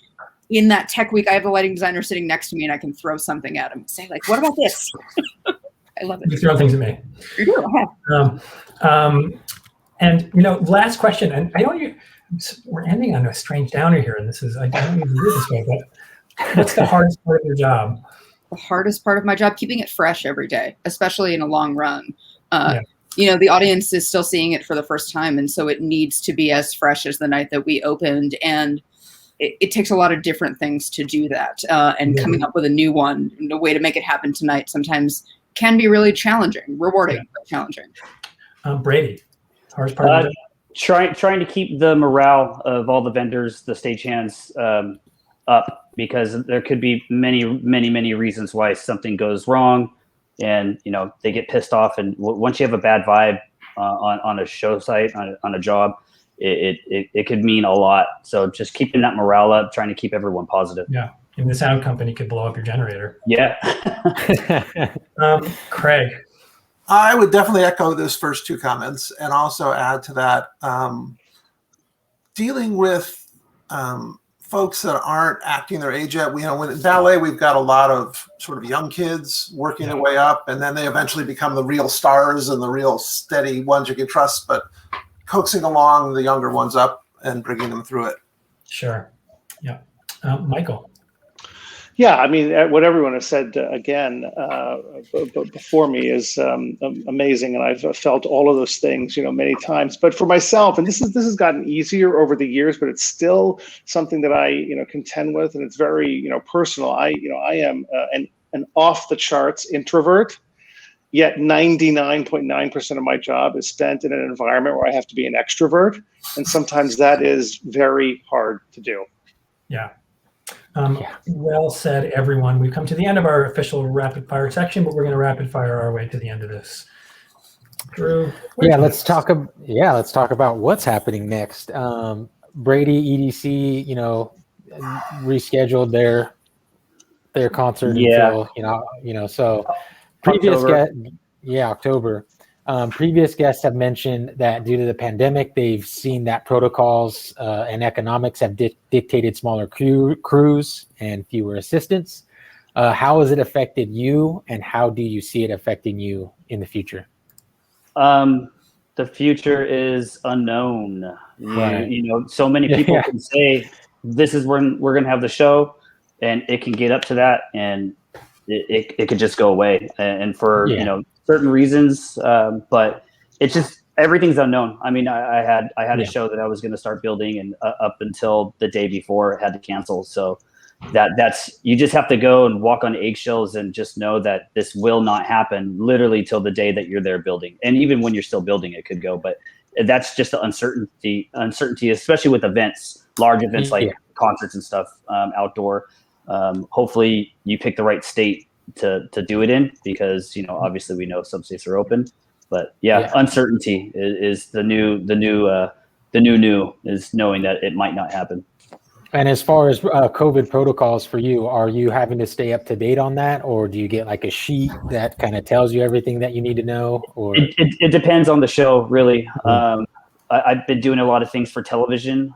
in that tech week, I have the lighting designer sitting next to me and I can throw something at him and say like, what about this? I love it. You throw things at me. And last question, and I know we're ending on a strange downer here, and this is, I don't even do it this way, but what's the hardest part of your job? The hardest part of my job, keeping it fresh every day, especially in a long run. The audience is still seeing it for the first time, and so it needs to be as fresh as the night that we opened, and it takes a lot of different things to do that, and coming up with a new one, a way to make it happen tonight sometimes can be really challenging, rewarding, but challenging. Braedy, hardest part of the trying to keep the morale of all the vendors, the stagehands, up, because there could be many reasons why something goes wrong, and they get pissed off. And once you have a bad vibe on a show site, on a job, it could mean a lot. So just keeping that morale up, trying to keep everyone positive. Yeah. And the sound company could blow up your generator. Yeah. Craig. I would definitely echo those first two comments and also add to that, dealing with folks that aren't acting their age yet. When in ballet, we've got a lot of sort of young kids working their way up, and then they eventually become the real stars and the real steady ones you can trust, but coaxing along the younger ones up and bringing them through it. Sure. Yeah. Michael. Yeah, I mean, what everyone has said before me is amazing, and I've felt all of those things, many times. But for myself, and this has gotten easier over the years, but it's still something that I, contend with, and it's very, personal. I am an off the charts introvert. Yet 99.9% of my job is spent in an environment where I have to be an extrovert, and sometimes that is very hard to do. Yeah. Well said, everyone. We've come to the end of our official rapid fire section, but we're going to rapid fire our way to the end of this. Drew, let's talk about what's happening next. Braedy, EDC, rescheduled their concert until so previous guest, October. Previous guests have mentioned that due to the pandemic, they've seen that protocols and economics have dictated smaller crews and fewer assistants. How has it affected you, and how do you see it affecting you in the future? The future is unknown. Right. So many people can say, this is when we're going to have the show, and it can get up to that, and it could just go away. And for, certain reasons, but it's just, everything's unknown. I mean, I had a show that I was going to start building, and up until the day before it had to cancel. So that's, you just have to go and walk on eggshells and just know that this will not happen literally till the day that you're there building. And even when you're still building, it could go, but that's just the uncertainty, especially with events, large events like concerts and stuff, outdoor. Hopefully you pick the right state to do it in, because obviously we know some states are open, but uncertainty is the new is knowing that it might not happen. And as far as COVID protocols for you, are you having to stay up to date on that, or do you get like a sheet that kind of tells you everything that you need to know? Or it depends on the show, really. I've been doing a lot of things for television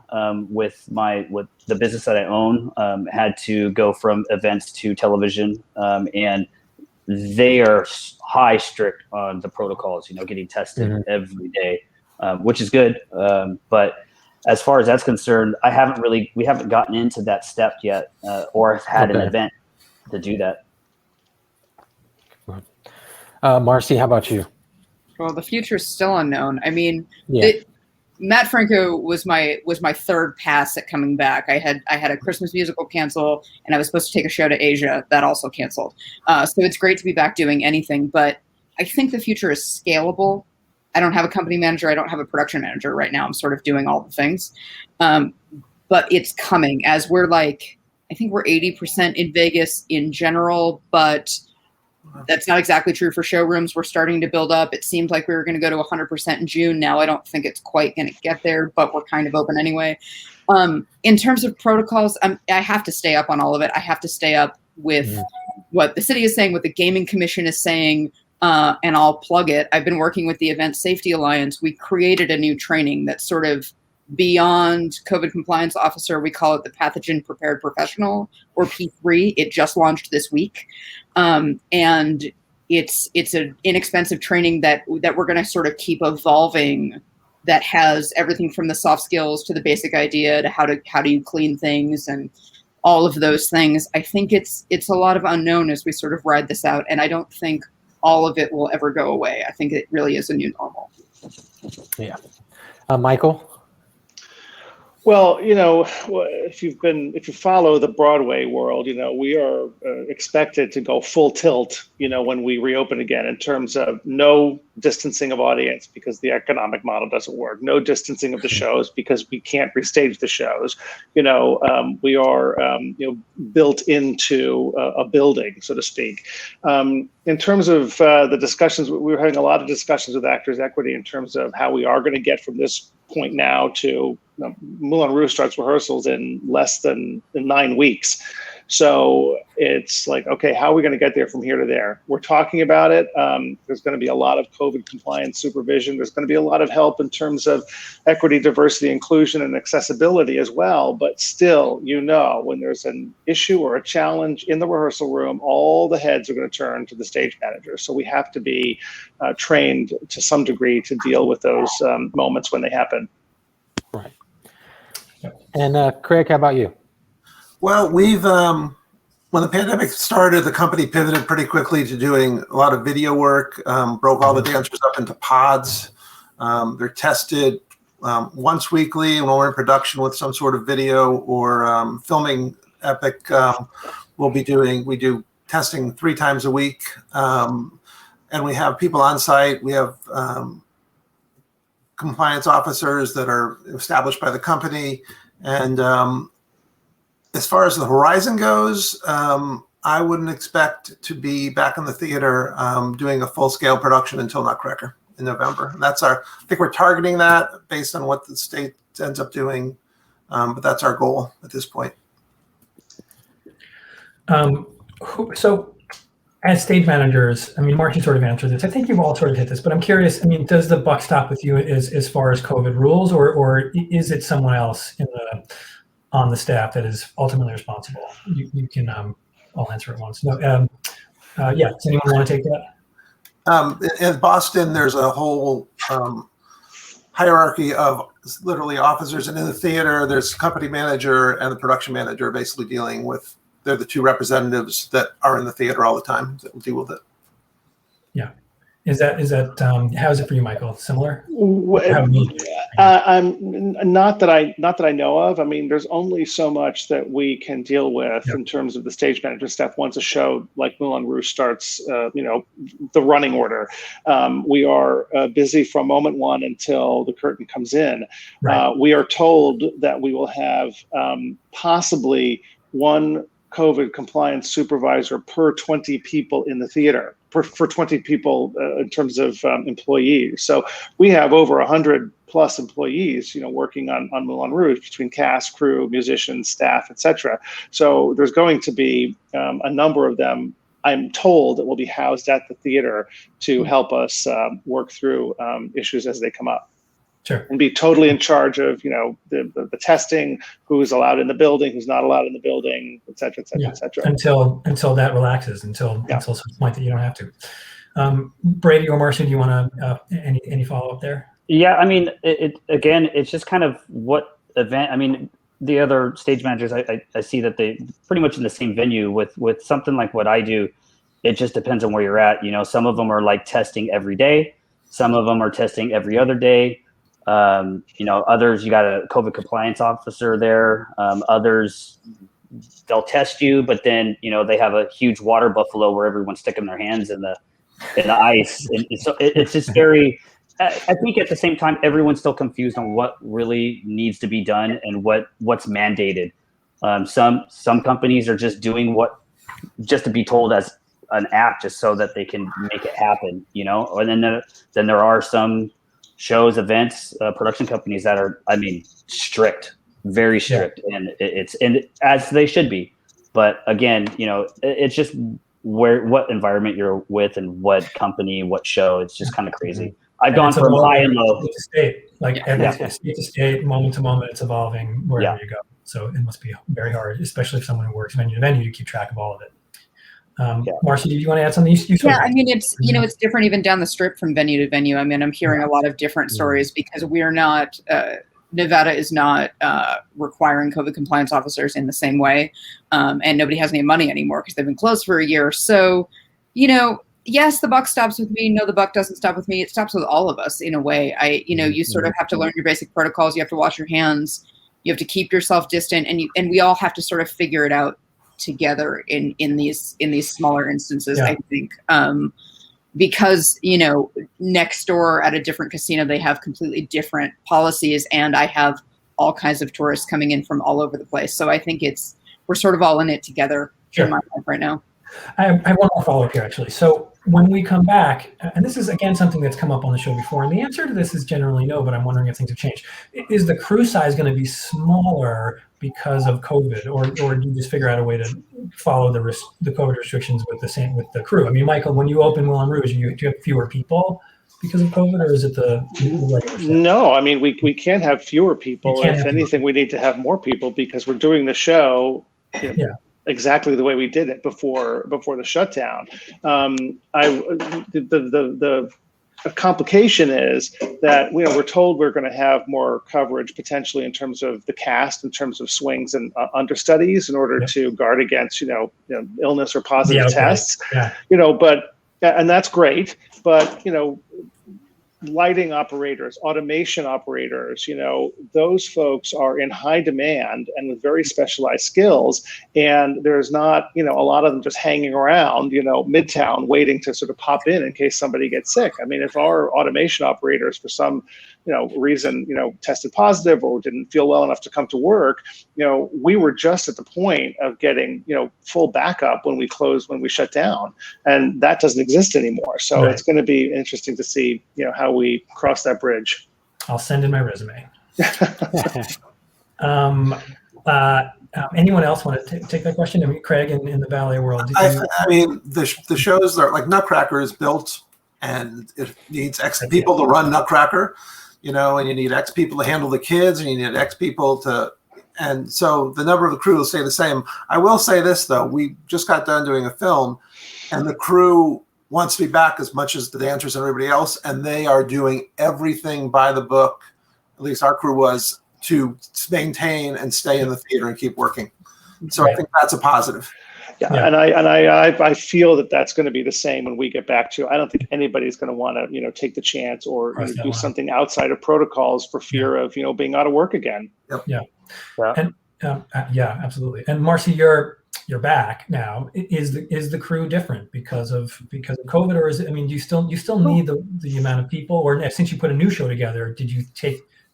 with the business that I own. Had to go from events to television, and they are high strict on the protocols. Getting tested every day, which is good. But as far as that's concerned, we haven't gotten into that step yet, or had an event to do that. Marcy, how about you? Well, the future is still unknown. I mean, Matt Franco was my third pass at coming back. I had a Christmas musical cancel, and I was supposed to take a show to Asia that also canceled. So it's great to be back doing anything, but I think the future is scalable. I don't have a company manager. I don't have a production manager right now. I'm sort of doing all the things, but it's coming. As I think we're 80% in Vegas in general, but that's not exactly true for showrooms. We're starting to build up. It seemed like we were going to go to 100% in June. Now I don't think it's quite going to get there, but we're kind of open anyway. In terms of protocols, I have to stay up on all of it. I have to stay up with what the city is saying, what the Gaming Commission is saying, and I'll plug it. I've been working with the Event Safety Alliance. We created a new training that's sort of beyond COVID compliance officer. We call it the Pathogen Prepared Professional, or P3. It just launched this week. And it's an inexpensive training that we're going to sort of keep evolving, that has everything from the soft skills to the basic idea to how do you clean things and all of those things. I think it's a lot of unknown as we sort of ride this out, and I don't think all of it will ever go away. I think it really is a new normal. Yeah. Michael? Well, if you follow the Broadway world, we are expected to go full tilt, when we reopen again, in terms of no distancing of audience because the economic model doesn't work, no distancing of the shows because we can't restage the shows. We are, built into a building, so to speak. In terms of the discussions, we were having a lot of discussions with Actors Equity in terms of how we are going to get from this point now to Moulin Rouge starts rehearsals in less than 9 weeks. So it's like, okay, how are we going to get there from here to there? We're talking about it. There's going to be a lot of COVID compliance supervision. There's going to be a lot of help in terms of equity, diversity, inclusion, and accessibility as well. But still, when there's an issue or a challenge in the rehearsal room, all the heads are going to turn to the stage manager. So we have to be trained to some degree to deal with those moments when they happen. Right. And Craig, how about you? Well, we've when the pandemic started, the company pivoted pretty quickly to doing a lot of video work, broke all the dancers up into pods. They're tested once weekly when we're in production with some sort of video or filming Epic. We do testing 3 times a week. And we have people on site. We have compliance officers that are established by the company. And as far as the horizon goes, I wouldn't expect to be back in the theater doing a full-scale production until Nutcracker in November. And I think we're targeting that based on what the state ends up doing. But that's our goal at this point. So as stage managers, I mean, Marcy sort of answered this. I think you've all sort of hit this, but I'm curious, I mean, does the buck stop with you as far as COVID rules, or is it someone else on the staff that is ultimately responsible? You can, I'll answer it once. No, yeah, does anyone want to take that? In Boston, there's a whole hierarchy of literally officers, and in the theater, there's company manager and the production manager basically dealing with. They're the 2 representatives that are in the theater all the time that will deal with it. Yeah. Is that how is it for you, Michael? Similar? I'm not that I know of. I mean, there's only so much that we can deal with in terms of the stage management staff. Once a show like Moulin Rouge starts, the running order, we are busy from moment one until the curtain comes in. Right. We are told that we will have possibly 1 COVID compliance supervisor per 20 people in the theater, for 20 people in terms of employees. So we have over 100 plus employees, working on Moulin Rouge, between cast, crew, musicians, staff, etc. So there's going to be a number of them, I'm told, that will be housed at the theater to help us work through issues as they come up. Sure. And be totally in charge of, the testing, who's allowed in the building, who's not allowed in the building, et cetera, et cetera, et cetera. Until that relaxes, until some point that you don't have to. Braedy or Marcy, do you want to any follow up there? Yeah, I mean, it's just kind of what event. I mean, the other stage managers, I see that they pretty much in the same venue with something like what I do. It just depends on where you're at. Some of them are like testing every day. Some of them are testing every other day. Others, you got a COVID compliance officer there. Others, they'll test you, but then, they have a huge water buffalo where everyone's sticking their hands in the ice. And so it's just very, I think at the same time, everyone's still confused on what really needs to be done and what's mandated. Some companies are just doing just to be told as an act, just so that they can make it happen, and then there are some shows, events, production companies that are, strict, very strict, and it's as they should be. But again, it's just what environment you're with and what company, what show. It's just kind of crazy. I've gone from high and low. State to state, state to state, moment to moment, it's evolving wherever you go. So it must be very hard, especially if someone who works venue to venue, to keep track of all of it. Marcy, do you want to add something? It's different even down the strip from venue to venue. I mean, I'm hearing a lot of different stories because we're not, Nevada is not requiring COVID compliance officers in the same way. And nobody has any money anymore because they've been closed for a year. So, yes, the buck stops with me. No, the buck doesn't stop with me. It stops with all of us in a way. You sort of have to learn your basic protocols. You have to wash your hands. You have to keep yourself distant, and we all have to sort of figure it out together in these smaller instances. I think because next door at a different casino they have completely different policies, and I have all kinds of tourists coming in from all over the place. So I think we're sort of all in it together in my life right now. I have one more follow-up here, actually. So when we come back, and this is, again, something that's come up on the show before, and the answer to this is generally no, but I'm wondering if things have changed. Is the crew size going to be smaller because of COVID, or do you just figure out a way to follow the COVID restrictions with the crew? I mean, Michael, when you open Moulin Rouge, do you have fewer people because of COVID, or is it the No, I mean, we can't have fewer people. If anything, we need to have more people because we're doing the show exactly the way we did it before the shutdown. a complication is that we're told we're going to have more coverage potentially in terms of the cast, in terms of swings and understudies, in order to guard against illness or positive tests. And that's great, but lighting operators, automation operators, those folks are in high demand and with very specialized skills. And there's not, a lot of them just hanging around, Midtown waiting to sort of pop in case somebody gets sick. I mean, if our automation operators for some, reason, tested positive or didn't feel well enough to come to work, we were just at the point of getting, full backup when we shut down. And that doesn't exist anymore. So it's going to be interesting to see, how we cross that bridge. I'll send in my resume. Anyone else want to take that question? I mean, Craig, in the ballet world. I mean, the shows are like Nutcracker is built, and it needs X people to run Nutcracker, and you need X people to handle the kids, and you need X people to, and so the number of the crew will stay the same. I will say this though, we just got done doing a film, and the crew wants to be back as much as the dancers and everybody else, and they are doing everything by the book. At least our crew was, to maintain and stay in the theater and keep working. So I think that's a positive. Yeah. And I feel that that's going to be the same when we get back to. I don't think anybody's going to want to take the chance or do something outside of protocols for fear of being out of work again. Yep. And absolutely. And Marcy, you're back now. Is the crew different because of COVID, or is it? I mean, do you still need the amount of people, or since you put a new show together,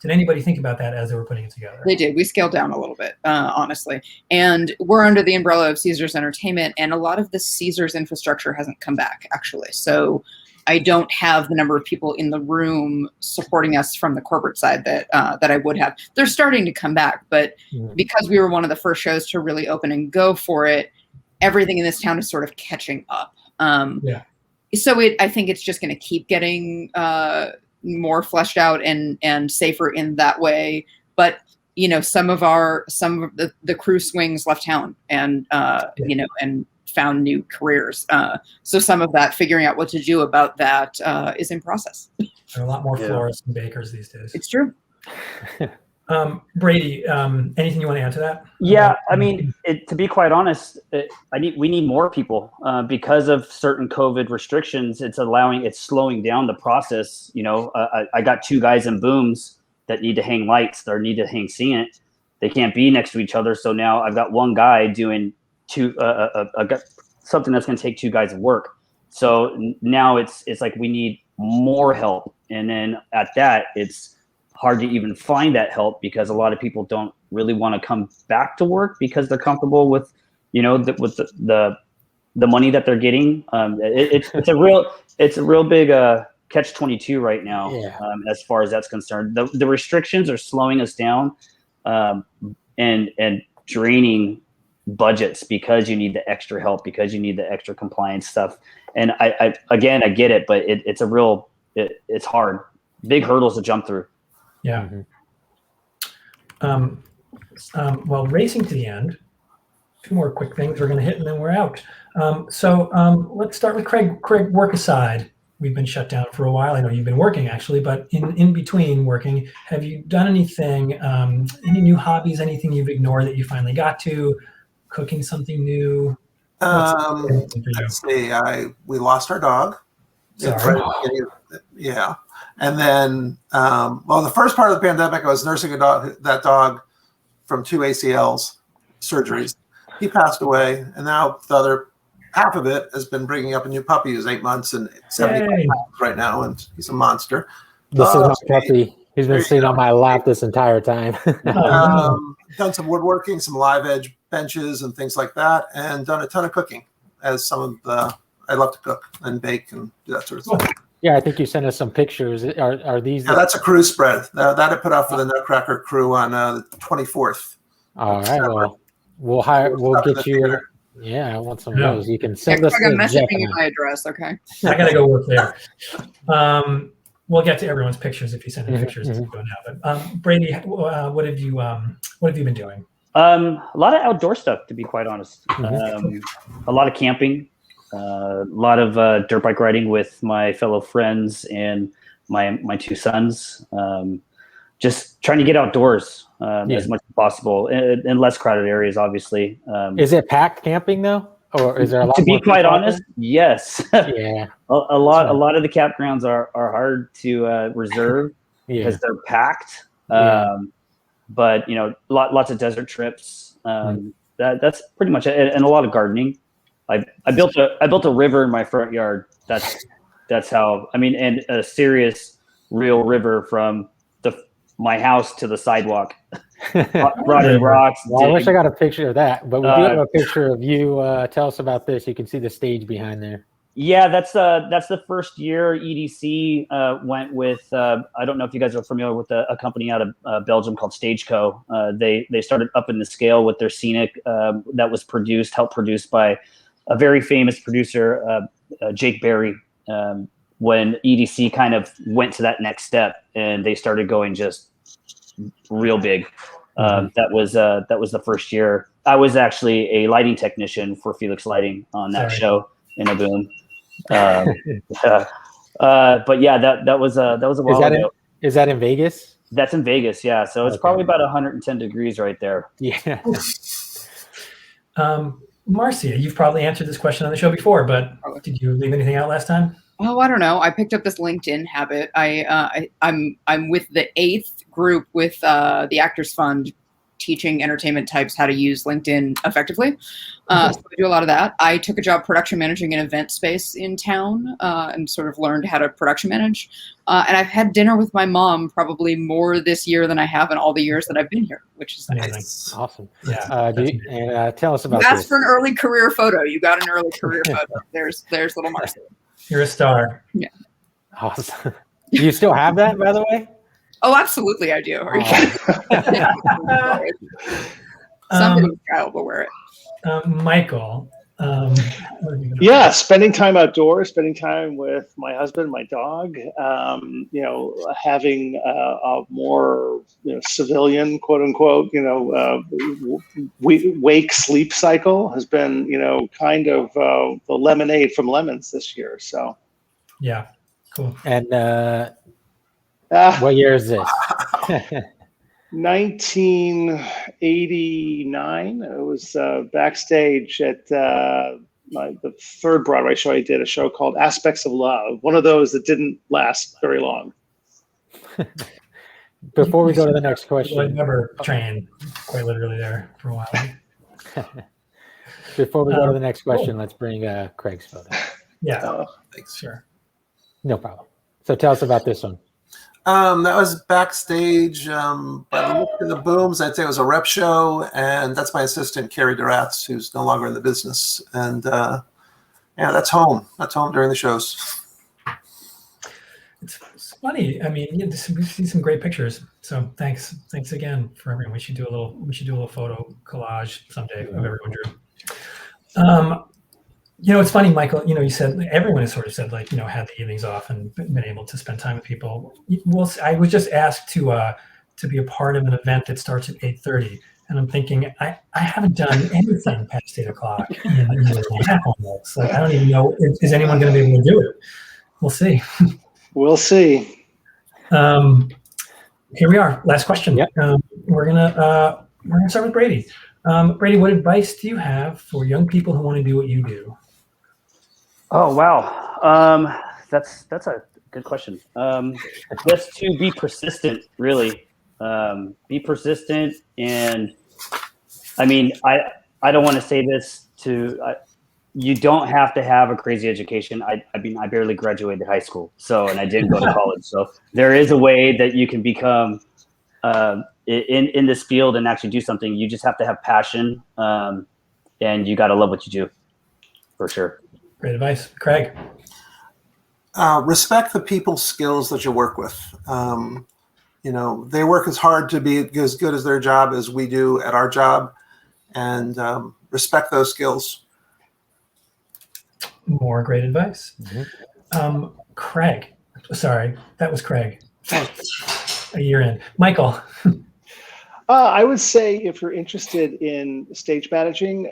did anybody think about that as they were putting it together? They did. We scaled down a little bit, honestly. And we're under the umbrella of Caesars Entertainment, and a lot of the Caesars infrastructure hasn't come back, actually. So I don't have the number of people in the room supporting us from the corporate side that I would have. They're starting to come back, but because we were one of the first shows to really open and go for it, everything in this town is sort of catching up. So I think it's just going to keep getting more fleshed out and safer in that way. But some of the crew swings left town and and found new careers. So some of that figuring out what to do about that is in process. There are a lot more florists and bakers these days. It's true. Brady, anything you want to add to that? Yeah, I mean, to be quite honest, we need more people because of certain COVID restrictions. It's slowing down the process. I got 2 guys in booms that need to hang lights or need to hang scenic. They can't be next to each other. So now I've got 1 guy doing something that's going to take 2 guys of work. So now it's like we need more help. And then at that, it's hard to even find that help because a lot of people don't really want to come back to work because they're comfortable with, with the money that they're getting. It's a real big catch-22 right now as far as that's concerned. The restrictions are slowing us down and draining budgets because you need the extra help, because you need the extra compliance stuff. And I get it, but it's hard. Big hurdles to jump through. Yeah. Well, racing to the end. 2 more quick things we're going to hit, and then we're out. So let's start with Craig. Craig, work aside, we've been shut down for a while. I know you've been working actually, but in between working, have you done anything? Any new hobbies? Anything you've ignored that you finally got to? Cooking something new? Let's see. We lost our dog. Sorry. Yeah. And then, the first part of the pandemic, I was nursing that dog from 2 ACLs surgeries. He passed away, and now the other half of it has been bringing up a new puppy who's 8 months and 75 pounds right now, and he's a monster. This is my puppy. He's been sitting on my lap this entire time. Done some woodworking, some live edge benches and things like that, and done a ton of cooking. I love to cook and bake and do that sort of stuff. Yeah, I think you sent us some pictures. Are these? Yeah, that's a crew spread that I put out for the Nutcracker crew on the 24th. All right, well, we'll get you. Yeah, I want some of those. You can send us. I'm messaging you my address. Okay. I gotta go work there. We'll get to everyone's pictures if you send in pictures as we go now. But Brady, what have you been doing? A lot of outdoor stuff, to be quite honest. A lot of camping. A lot of dirt bike riding with my fellow friends and my two sons. Just trying to get outdoors as much as possible in less crowded areas, obviously. Is it packed camping though, or is there a lot? To be quite honest, yes. Yeah, a lot of the campgrounds are hard to reserve because they're packed. But lots of desert trips. That's pretty much it, and a lot of gardening. I built a river in my front yard. That's how. I mean, and a serious, real river from my house to the sidewalk. Brought in rocks. Well, I wish I got a picture of that, but we do have a picture of you. Tell us about this. You can see the stage behind there. Yeah, that's the first year EDC went with. I don't know if you guys are familiar with a company out of Belgium called Stageco. They started up in the scale with their scenic that was helped produced by a very famous producer, Jake Berry. When EDC kind of went to that next step and they started going just real big. That was the first year. I was actually a lighting technician for Felix Lighting on that show in a boom. But yeah, that was a while ago. Is that in Vegas? That's in Vegas, yeah. So it's probably about 110 degrees right there. Yeah. Marcy, you've probably answered this question on the show before, but did you leave anything out last time? Oh, I don't know. I picked up this LinkedIn habit. I'm with the 8th group with the Actors Fund, teaching entertainment types how to use LinkedIn effectively. So I do a lot of that. I took a job production managing an event space in town and sort of learned how to production manage. And I've had dinner with my mom probably more this year than I have in all the years that I've been here, which is nice. Awesome. Yeah. Tell us about That's this. for an early career photo. You got an early career photo. There's little Marcy. You're a star. Yeah. Awesome. Do you still have that, by the way? Oh, absolutely, I do. Somebody's child will wear it. Michael. Spending time outdoors, spending time with my husband, my dog. Having a more civilian, quote unquote, wake sleep cycle has been kind of the lemonade from lemons this year. So yeah, cool. And what year is this? 1989. It was backstage at the third Broadway show I did, a show called Aspects of Love. One of those that didn't last very long. Before we go to the next question. I never trained quite literally there for a while. Before we go to the next question, let's bring Craig's photo. Yeah. Thanks. Sure. No problem. So tell us about this one. That was backstage. By the look of the booms, I'd say it was a rep show, and that's my assistant, Carrie Duratz, who's no longer in the business. And that's home. That's home during the shows. It's funny. I mean, we see some great pictures. So thanks again for everyone. We should do a little photo collage someday of everyone drew. It's funny, Michael, you said everyone has sort of said had the evenings off and been able to spend time with people. Well, I was just asked to be a part of an event that starts at 8:30. And I'm thinking, I haven't done anything past 8 o'clock in a year and a half almost. I don't even know, is anyone going to be able to do it? We'll see. We'll see. Here we are. Last question. Yep. We're gonna start with Brady. Brady, what advice do you have for young people who want to do what you do? Oh, wow. That's a good question. Just to be persistent, really. Be persistent. And I mean, I don't want to say this you don't have to have a crazy education. I mean, I barely graduated high school, and I didn't go to college. So there is a way that you can become in this field and actually do something. You just have to have passion, and you got to love what you do, for sure. Great advice. Craig? Respect the people's skills that you work with. They work as hard to be as good as their job as we do at our job, and respect those skills. More great advice. Mm-hmm. Craig. Sorry, that was Craig. A year in. Michael? I would say if you're interested in stage managing,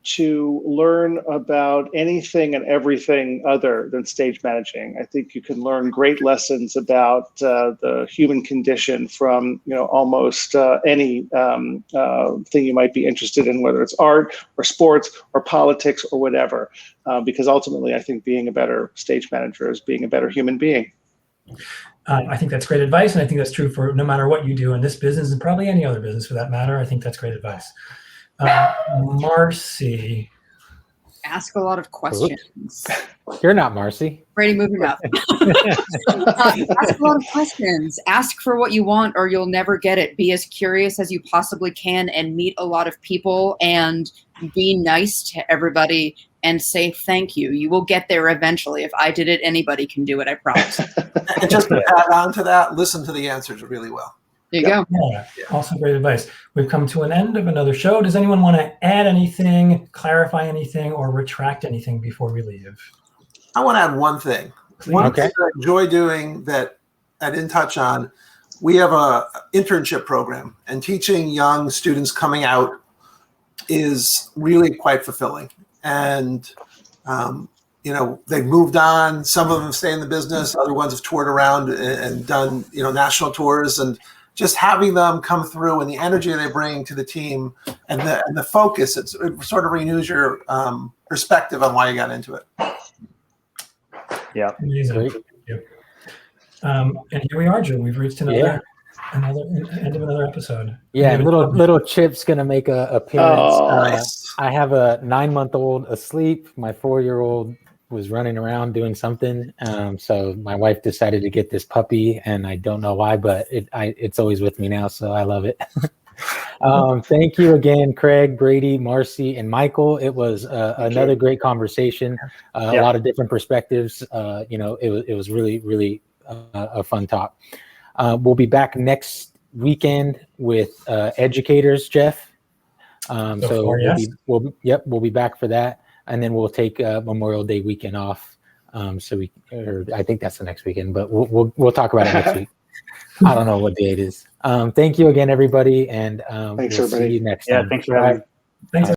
to learn about anything and everything other than stage managing. I think you can learn great lessons about the human condition from almost any thing you might be interested in, whether it's art or sports or politics or whatever. Because ultimately, I think being a better stage manager is being a better human being. I think that's great advice, and I think that's true for no matter what you do in this business and probably any other business for that matter. I think that's great advice. Marcy. Ask a lot of questions. You're not Marcy. Brady, move your mouth. Ask a lot of questions. Ask for what you want or you'll never get it. Be as curious as you possibly can and meet a lot of people and be nice to everybody and say thank you. You will get there eventually. If I did it, anybody can do it, I promise. And just to add on to that, listen to the answers really well. There you go. Yeah, also great advice. We've come to an end of another show. Does anyone want to add anything, clarify anything, or retract anything before we leave? I want to add one thing. One thing that I enjoy doing that I didn't touch on, we have a internship program, and teaching young students coming out is really quite fulfilling. And, they've moved on. Some of them stay in the business. Other ones have toured around and done, national tours. And just having them come through and the energy they bring to the team and the focus, it sort of renews your perspective on why you got into it. Yeah. Amazing. Thank you. And here we are, Joe. We've reached another end of another episode. Yeah, little Chip's gonna make a appearance. Nice. I have a 9-month-old asleep. My 4-year-old was running around doing something. So my wife decided to get this puppy, and I don't know why, but it's always with me now, so I love it. Thank you again, Craig, Brady, Marcy, and Michael. It was another great conversation. A lot of different perspectives. It was really, really a fun talk. We'll be back next weekend with educators, Jeff. We'll be back for that, and then we'll take Memorial Day weekend off. I think that's the next weekend, but we'll talk about it next week. I don't know what day it is. Thank you again, everybody, and thanks, we'll everybody. see you next time. Yeah, thanks for having me. Thanks.